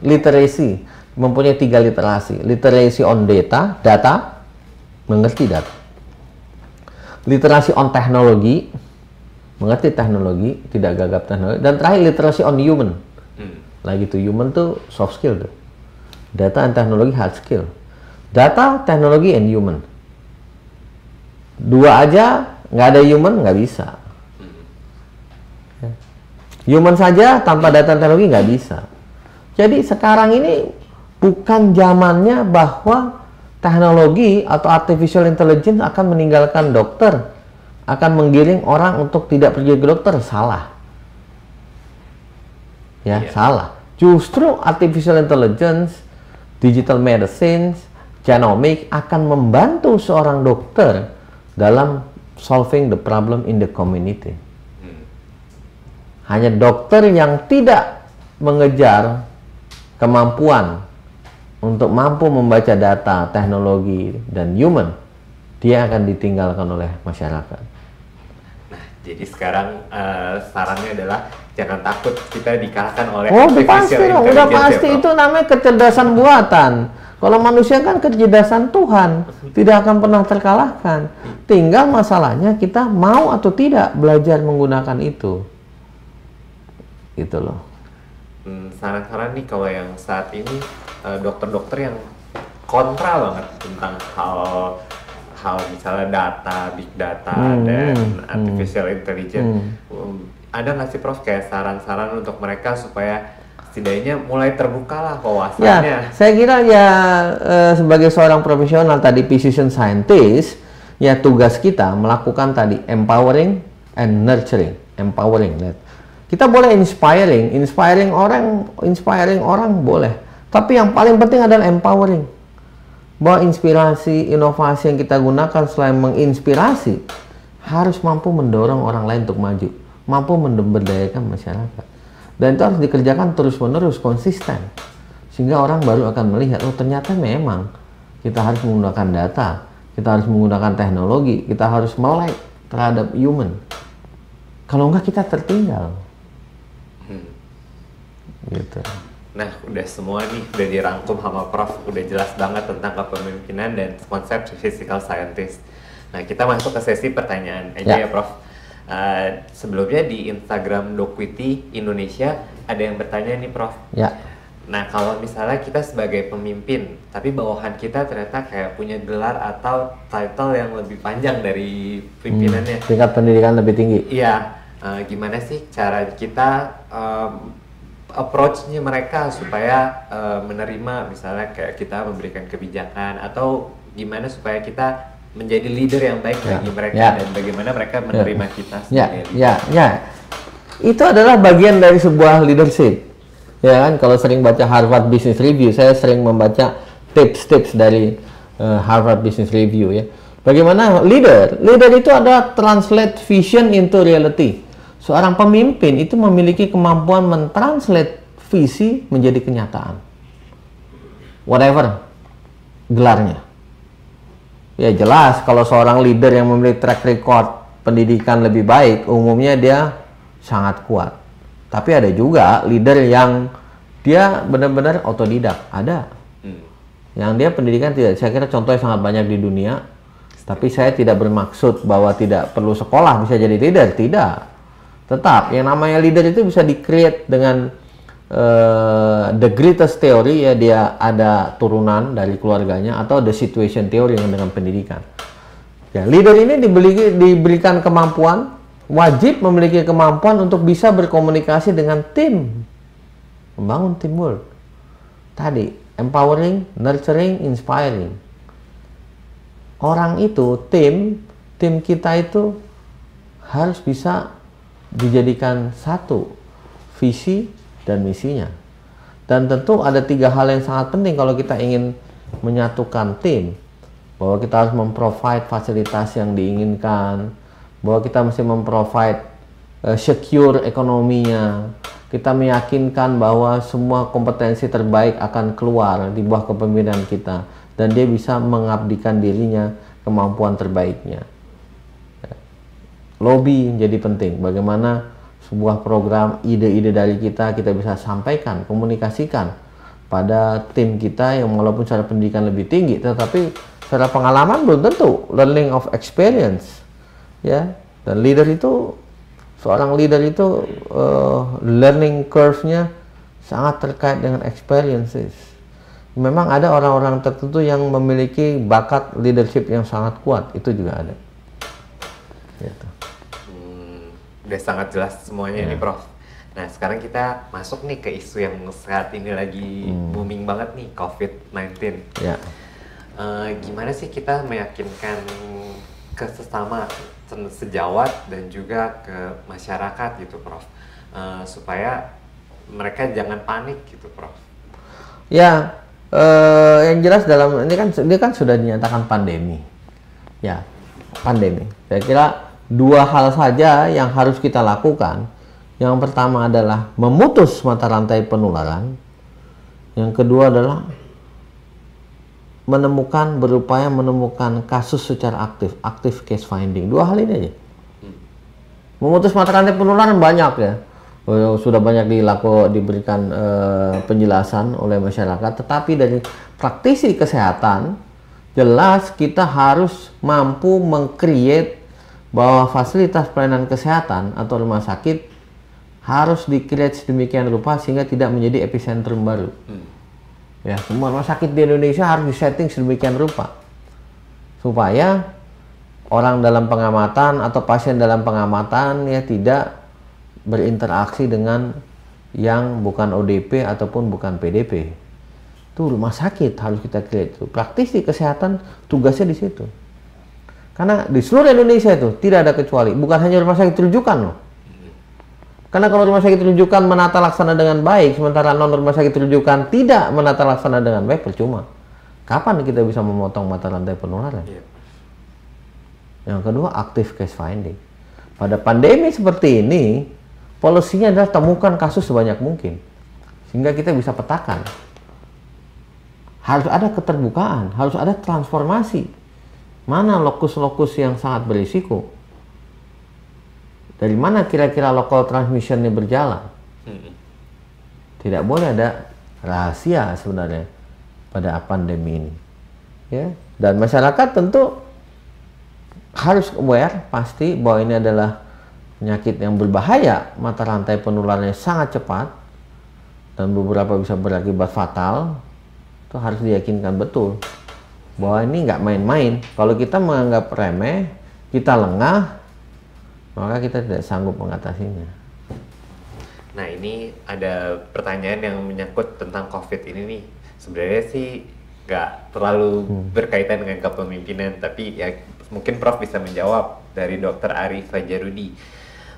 literasi, mempunyai 3 literasi. Literasi on data, mengerti data. Literasi on teknologi, mengerti teknologi, tidak gagap teknologi. Dan terakhir literasi on human. Lagi tuh human tuh soft skill tuh. Data and teknologi hard skill. Data, teknologi, and human. 2 aja, nggak ada human, nggak bisa. Human saja tanpa data dan teknologi nggak bisa. Jadi sekarang ini bukan zamannya bahwa teknologi atau artificial intelligence akan meninggalkan dokter, akan menggiring orang untuk tidak pergi ke dokter. Salah. Salah. Justru artificial intelligence, digital medicine, genomic akan membantu seorang dokter dalam solving the problem in the community. Hanya dokter yang tidak mengejar kemampuan untuk mampu membaca data, teknologi, dan human, dia akan ditinggalkan oleh masyarakat. Nah, jadi sekarang sarannya adalah jangan takut kita dikalahkan oleh artificial intelligence. Udah pasti itu namanya kecerdasan buatan. Kalau manusia kan kecerdasan Tuhan, tidak akan pernah terkalahkan. Tinggal masalahnya kita mau atau tidak belajar menggunakan itu. Gitu loh. Saran-saran nih kalau yang saat ini dokter-dokter yang kontra banget tentang hal misalnya data, big data, dan artificial intelligence. Ada nggak sih Prof kayak saran-saran untuk mereka supaya setidaknya mulai terbuka lah wawasannya? Ya, saya kira ya sebagai seorang profesional tadi physician scientist, ya tugas kita melakukan tadi empowering and nurturing. Empowering, kita boleh inspiring orang boleh. Tapi yang paling penting adalah empowering. Bahwa inspirasi, inovasi yang kita gunakan selain menginspirasi, harus mampu mendorong orang lain untuk maju, mampu memberdayakan masyarakat. Dan itu harus dikerjakan terus-menerus, konsisten. Sehingga orang baru akan melihat, oh ternyata memang kita harus menggunakan data, kita harus menggunakan teknologi, kita harus melek terhadap human. Kalau enggak kita tertinggal. Gitu. Nah, udah semua nih, udah dirangkum sama Prof, udah jelas banget tentang kepemimpinan dan konsep physical scientist. Nah, kita masuk ke sesi pertanyaan aja ya Prof. Sebelumnya di Instagram Docwity Indonesia ada yang bertanya nih Prof. Ya. Nah, kalau misalnya kita sebagai pemimpin, tapi bawahan kita ternyata kayak punya gelar atau title yang lebih panjang dari pimpinannya. Tingkat pendidikan lebih tinggi. Iya, gimana sih cara kita approach-nya mereka supaya menerima, misalnya kayak kita memberikan kebijakan, atau gimana supaya kita menjadi leader yang baik bagi mereka dan bagaimana mereka menerima kita sebagai leader. Itu adalah bagian dari sebuah leadership. Ya kan, kalau sering baca Harvard Business Review, saya sering membaca tips-tips dari Harvard Business Review ya. Bagaimana leader? Leader itu adalah translate vision into reality. Seorang pemimpin itu memiliki kemampuan mentranslate visi menjadi kenyataan. Whatever gelarnya. Ya jelas kalau seorang leader yang memiliki track record pendidikan lebih baik, umumnya dia sangat kuat. Tapi ada juga leader yang dia benar-benar otodidak, ada. Yang dia pendidikan tidak, saya kira contohnya sangat banyak di dunia. Tapi saya tidak bermaksud bahwa tidak perlu sekolah bisa jadi leader, tidak. Tetap yang namanya leader itu bisa di-create dengan the greatest theory, ya dia ada turunan dari keluarganya, atau the situation theory yang dengan pendidikan. Ya, leader ini diberikan kemampuan, wajib memiliki kemampuan untuk bisa berkomunikasi dengan tim, membangun teamwork. Tadi empowering, nurturing, inspiring. Orang itu tim kita itu harus bisa dijadikan satu visi dan misinya. Dan tentu ada 3 hal yang sangat penting kalau kita ingin menyatukan tim. Bahwa kita harus memprovide fasilitas yang diinginkan, bahwa kita mesti memprovide secure ekonominya, kita meyakinkan bahwa semua kompetensi terbaik akan keluar di bawah kepemimpinan kita, dan dia bisa mengabdikan dirinya kemampuan terbaiknya. Lobby menjadi penting, bagaimana sebuah program, ide-ide dari kita bisa sampaikan, komunikasikan pada tim kita yang walaupun secara pendidikan lebih tinggi, tetapi secara pengalaman belum tentu, learning of experience, ya. Dan leader itu, seorang leader itu learning curve-nya sangat terkait dengan experiences. Memang ada orang-orang tertentu yang memiliki bakat leadership yang sangat kuat, itu juga ada. Gitu. Udah sangat jelas semuanya ini Prof. Nah sekarang kita masuk nih ke isu yang saat ini lagi booming banget nih, COVID-19. Ya. Gimana sih kita meyakinkan ke sesama sejawat dan juga ke masyarakat gitu Prof, supaya mereka jangan panik gitu Prof? Ya, yang jelas dalam ini kan sudah dinyatakan pandemi. Ya, pandemi. Saya kira 2 hal saja yang harus kita lakukan. Yang pertama adalah memutus mata rantai penularan. Yang kedua adalah berupaya menemukan kasus secara aktif case finding. 2 hal ini aja. Memutus mata rantai penularan banyak ya. Sudah banyak diberikan penjelasan oleh masyarakat. Tetapi dari praktisi kesehatan, jelas kita harus mampu meng-create bahwa fasilitas pelayanan kesehatan atau rumah sakit harus di-create sedemikian rupa sehingga tidak menjadi epicentrum baru. Ya, semua rumah sakit di Indonesia harus disetting sedemikian rupa supaya orang dalam pengamatan atau pasien dalam pengamatan ya tidak berinteraksi dengan yang bukan ODP ataupun bukan PDP. Itu rumah sakit harus kita create. Praktisi kesehatan tugasnya di situ. Karena di seluruh Indonesia itu tidak ada kecuali, bukan hanya rumah sakit rujukan loh. Karena kalau rumah sakit rujukan menata laksana dengan baik, sementara non rumah sakit rujukan tidak menata laksana dengan baik, percuma. Kapan kita bisa memotong mata rantai penularan? Yang kedua, active case finding. Pada pandemi seperti ini, polisinya adalah temukan kasus sebanyak mungkin. Sehingga kita bisa petakan. Harus ada keterbukaan, harus ada transformasi. Mana lokus-lokus yang sangat berisiko? Dari mana kira-kira local transmission-nya berjalan? Tidak boleh ada rahasia sebenarnya pada pandemi ini. Ya, dan masyarakat tentu harus aware pasti bahwa ini adalah penyakit yang berbahaya, mata rantai penularannya sangat cepat dan beberapa bisa berakibat fatal. Itu harus diyakinkan betul bahwa ini nggak main-main. Kalau kita menganggap remeh, kita lengah, maka kita tidak sanggup mengatasinya. Nah, ini ada pertanyaan yang menyangkut tentang COVID ini nih. Sebenarnya sih nggak terlalu berkaitan dengan kepemimpinan, tapi ya mungkin Prof bisa menjawab dari Dr. Ari Fajarudi.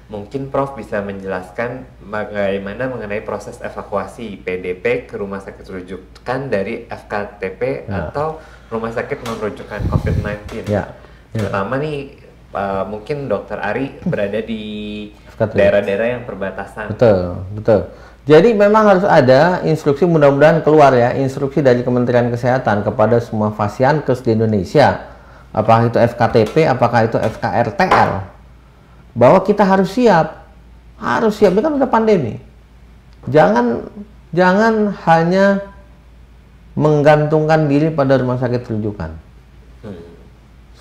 Mungkin Prof bisa menjelaskan bagaimana mengenai proses evakuasi PDP ke rumah sakit rujukan dari FKTP atau rumah sakit non-rujukan COVID-19. Pertama nih, mungkin Dr. Ari berada di daerah-daerah yang perbatasan. Betul. Jadi memang harus ada instruksi, mudah-mudahan keluar ya, instruksi dari Kementerian Kesehatan kepada semua Fasiankes di Indonesia, apakah itu FKTP, apakah itu FKRTL, bahwa kita harus siap, ini kan udah pandemi. Jangan hanya menggantungkan diri pada rumah sakit rujukan.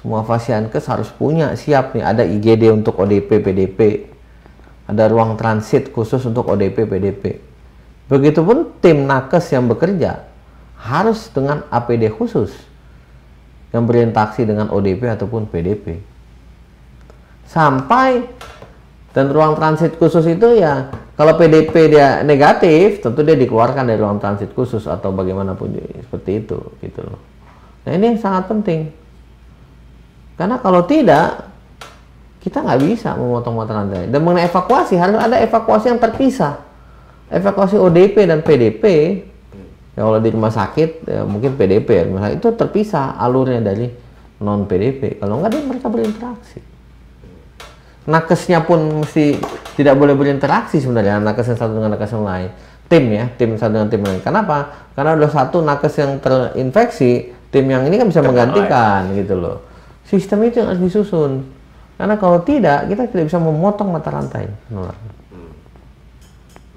Semua Fasiankes harus punya siap nih, ada IGD untuk ODP, PDP, ada ruang transit khusus untuk ODP, PDP. Begitupun tim nakes yang bekerja harus dengan APD khusus yang berinteraksi dengan ODP ataupun PDP. Sampai dan ruang transit khusus itu ya, kalau PDP dia negatif, tentu dia dikeluarkan dari ruang transit khusus atau bagaimanapun seperti itu, gitu loh. Nah, ini sangat penting. Karena kalau tidak, kita nggak bisa memotong mata rantai. Dan mengenai evakuasi, harus ada evakuasi yang terpisah. Evakuasi ODP dan PDP, ya kalau di rumah sakit, ya mungkin PDP ya, rumah sakit itu terpisah alurnya dari non-PDP. Kalau nggak, mereka berinteraksi. Nakesnya pun mesti tidak boleh berinteraksi sebenarnya, nakes yang satu dengan nakes yang lain. Tim satu dengan tim lain. Kenapa? Karena ada satu nakes yang terinfeksi, tim yang ini kan bisa menggantikan, gitu loh. Sistem itu yang harus disusun. Karena kalau tidak, kita tidak bisa memotong mata rantai penularan.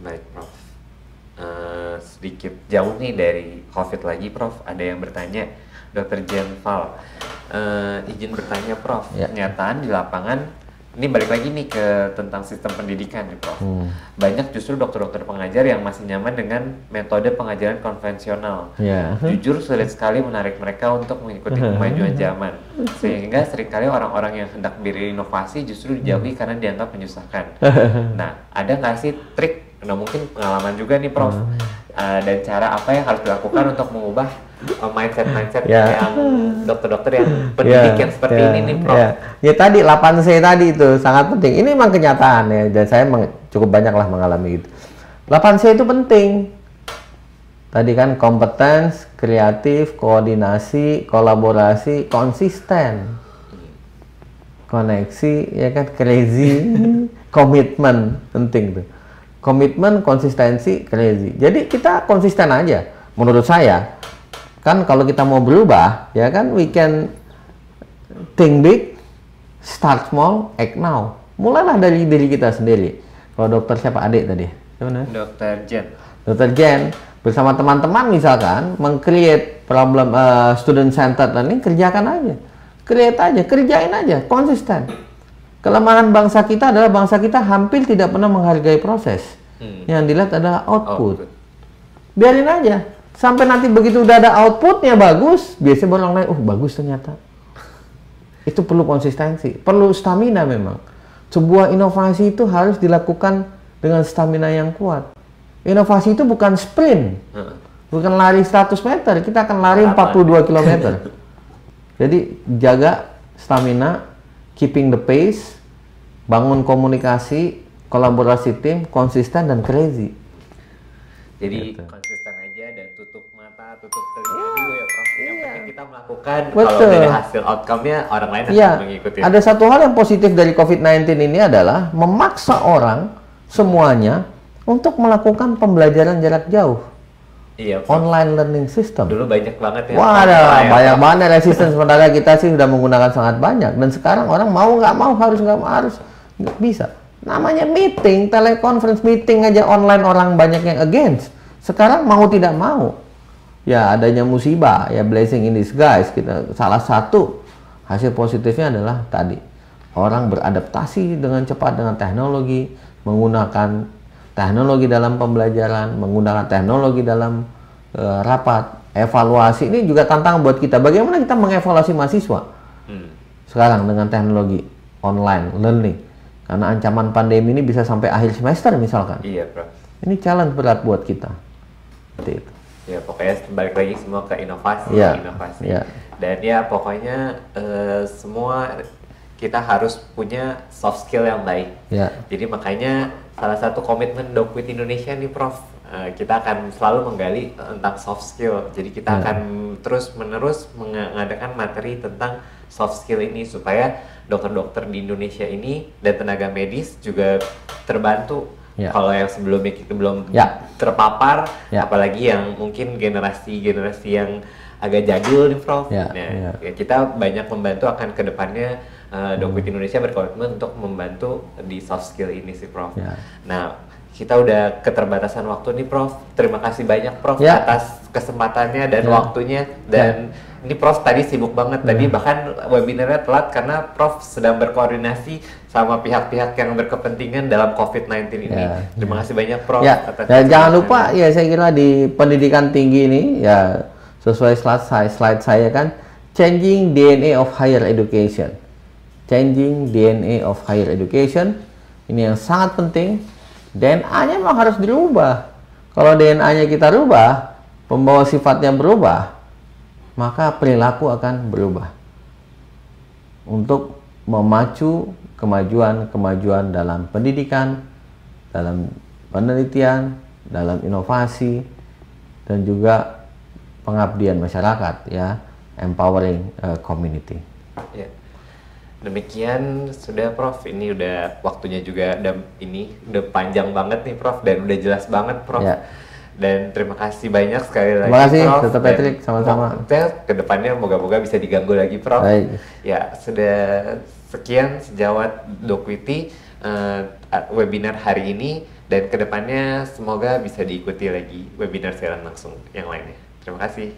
Baik, Prof. Sedikit jauh nih dari COVID lagi, Prof. Ada yang bertanya, Dr. Jenval, izin bertanya, Prof. Kenyataan di lapangan, ini balik lagi nih ke tentang sistem pendidikan nih, Prof. Banyak justru dokter-dokter pengajar yang masih nyaman dengan metode pengajaran konvensional. Jujur sulit sekali menarik mereka untuk mengikuti kemajuan zaman. Sehingga seringkali orang-orang yang hendak berinovasi justru dijauhi karena dianggap menyusahkan. Nah, ada nggak sih trik, nah mungkin pengalaman juga nih, Prof, dan cara apa yang harus dilakukan untuk mengubah mindset yang dokter-dokter yang pendidik yang seperti ini nih, Prof? Ya tadi 8C tadi itu sangat penting. Ini memang kenyataan ya, dan saya cukup banyak lah mengalami itu. 8C itu penting. Tadi kan kompetens, kreatif, koordinasi, kolaborasi, konsisten, koneksi, ya kan, crazy, komitmen, penting tuh. Komitmen, konsistensi, crazy. Jadi kita konsisten aja, menurut saya. Kan kalau kita mau berubah, ya kan, we can think big, start small, act now. Mulailah dari diri kita sendiri. Kalau dokter siapa, adik tadi? Dokter Jen. Dokter Jen bersama teman-teman misalkan meng-create problem student centered learning, kerjakan aja. Create aja, kerjain aja, konsisten. Kelemahan bangsa kita adalah bangsa kita hampir tidak pernah menghargai proses. Yang dilihat adalah output. Biarin aja. Sampai nanti begitu udah ada outputnya bagus, biasanya orang lain, bagus ternyata. Itu perlu konsistensi, perlu stamina memang. Sebuah inovasi itu harus dilakukan dengan stamina yang kuat. Inovasi itu bukan sprint, bukan lari 100 meter, kita akan lari 42 km. Jadi jaga stamina, keeping the pace, bangun komunikasi, kolaborasi tim, konsisten dan crazy. Jadi konsisten aja dan tutup mata, tutup telinga dulu ya, Prof. Yang penting kita melakukan, Betul. kalau dari hasil outcome-nya orang lain Iya. akan mengikuti. Ada satu hal yang positif dari COVID-19 ini adalah memaksa orang semuanya untuk melakukan pembelajaran jarak jauh. Iya, Prof. Online learning system. Dulu banyak banget ya. Wah, ada banyak banget resisten. Sementara kita sih sudah menggunakan sangat banyak. Dan sekarang orang mau nggak mau, harus nggak mau, harus nggak bisa. Namanya meeting, teleconference meeting aja online, orang banyak yang against. Sekarang mau tidak mau. Ya adanya musibah, ya blessing in disguise. Kita salah satu hasil positifnya adalah tadi orang beradaptasi dengan cepat dengan teknologi, menggunakan teknologi dalam pembelajaran, menggunakan teknologi dalam rapat, evaluasi. Ini juga tantangan buat kita. Bagaimana kita mengevaluasi mahasiswa sekarang dengan teknologi online learning? Karena ancaman pandemi ini bisa sampai akhir semester misalkan. Iya, Prof. Ini challenge berat buat kita. Seperti itu. Ya pokoknya balik lagi semua ke inovasi, Ya, inovasi. ya. Dan ya pokoknya semua kita harus punya soft skill yang baik. Ya. Jadi makanya salah satu komitmen Dokwit Indonesia nih Prof, kita akan selalu menggali tentang soft skill. Jadi kita akan terus-menerus mengadakan materi tentang soft skill ini supaya dokter-dokter di Indonesia ini dan tenaga medis juga terbantu. Ya. Kalau yang sebelumnya kita belum Ya. terpapar, Ya. apalagi yang mungkin generasi-generasi yang agak jadul nih Prof. Ya, Nah, ya kita banyak membantu akan kedepannya Dokwit Indonesia berkomitmen untuk membantu di soft skill ini sih Prof. Ya. Nah, kita udah keterbatasan waktu nih Prof. Terima kasih banyak Prof Ya. atas kesempatannya dan Ya. waktunya. Dan ini Prof tadi sibuk banget tadi, bahkan webinarnya telat karena Prof sedang berkoordinasi sama pihak-pihak yang berkepentingan dalam COVID-19 ini. Ya. Terima kasih banyak Prof. Ya, atas dan jangan kesempatannya. lupa ya, saya kira di pendidikan tinggi ini ya sesuai slide saya kan, changing DNA of higher education. Changing DNA of higher education ini yang sangat penting. DNA-nya memang harus dirubah. Kalau DNA-nya kita rubah, pembawa sifatnya berubah, maka perilaku akan berubah untuk memacu kemajuan dalam pendidikan, dalam penelitian, dalam inovasi, dan juga pengabdian masyarakat, ya, empowering community. Ya. Demikian sudah Prof, ini udah waktunya juga udah panjang banget nih Prof, dan udah jelas banget Prof. Ya. Dan terima kasih banyak sekali lagi Terima kasih, Prof. Dr. Patrick, sama-sama. Kedepannya moga-moga bisa diganggu lagi Prof. Baik. Ya, sudah sekian sejawat Dokwiti webinar hari ini, dan kedepannya semoga bisa diikuti lagi webinar siaran langsung yang lainnya. Terima kasih.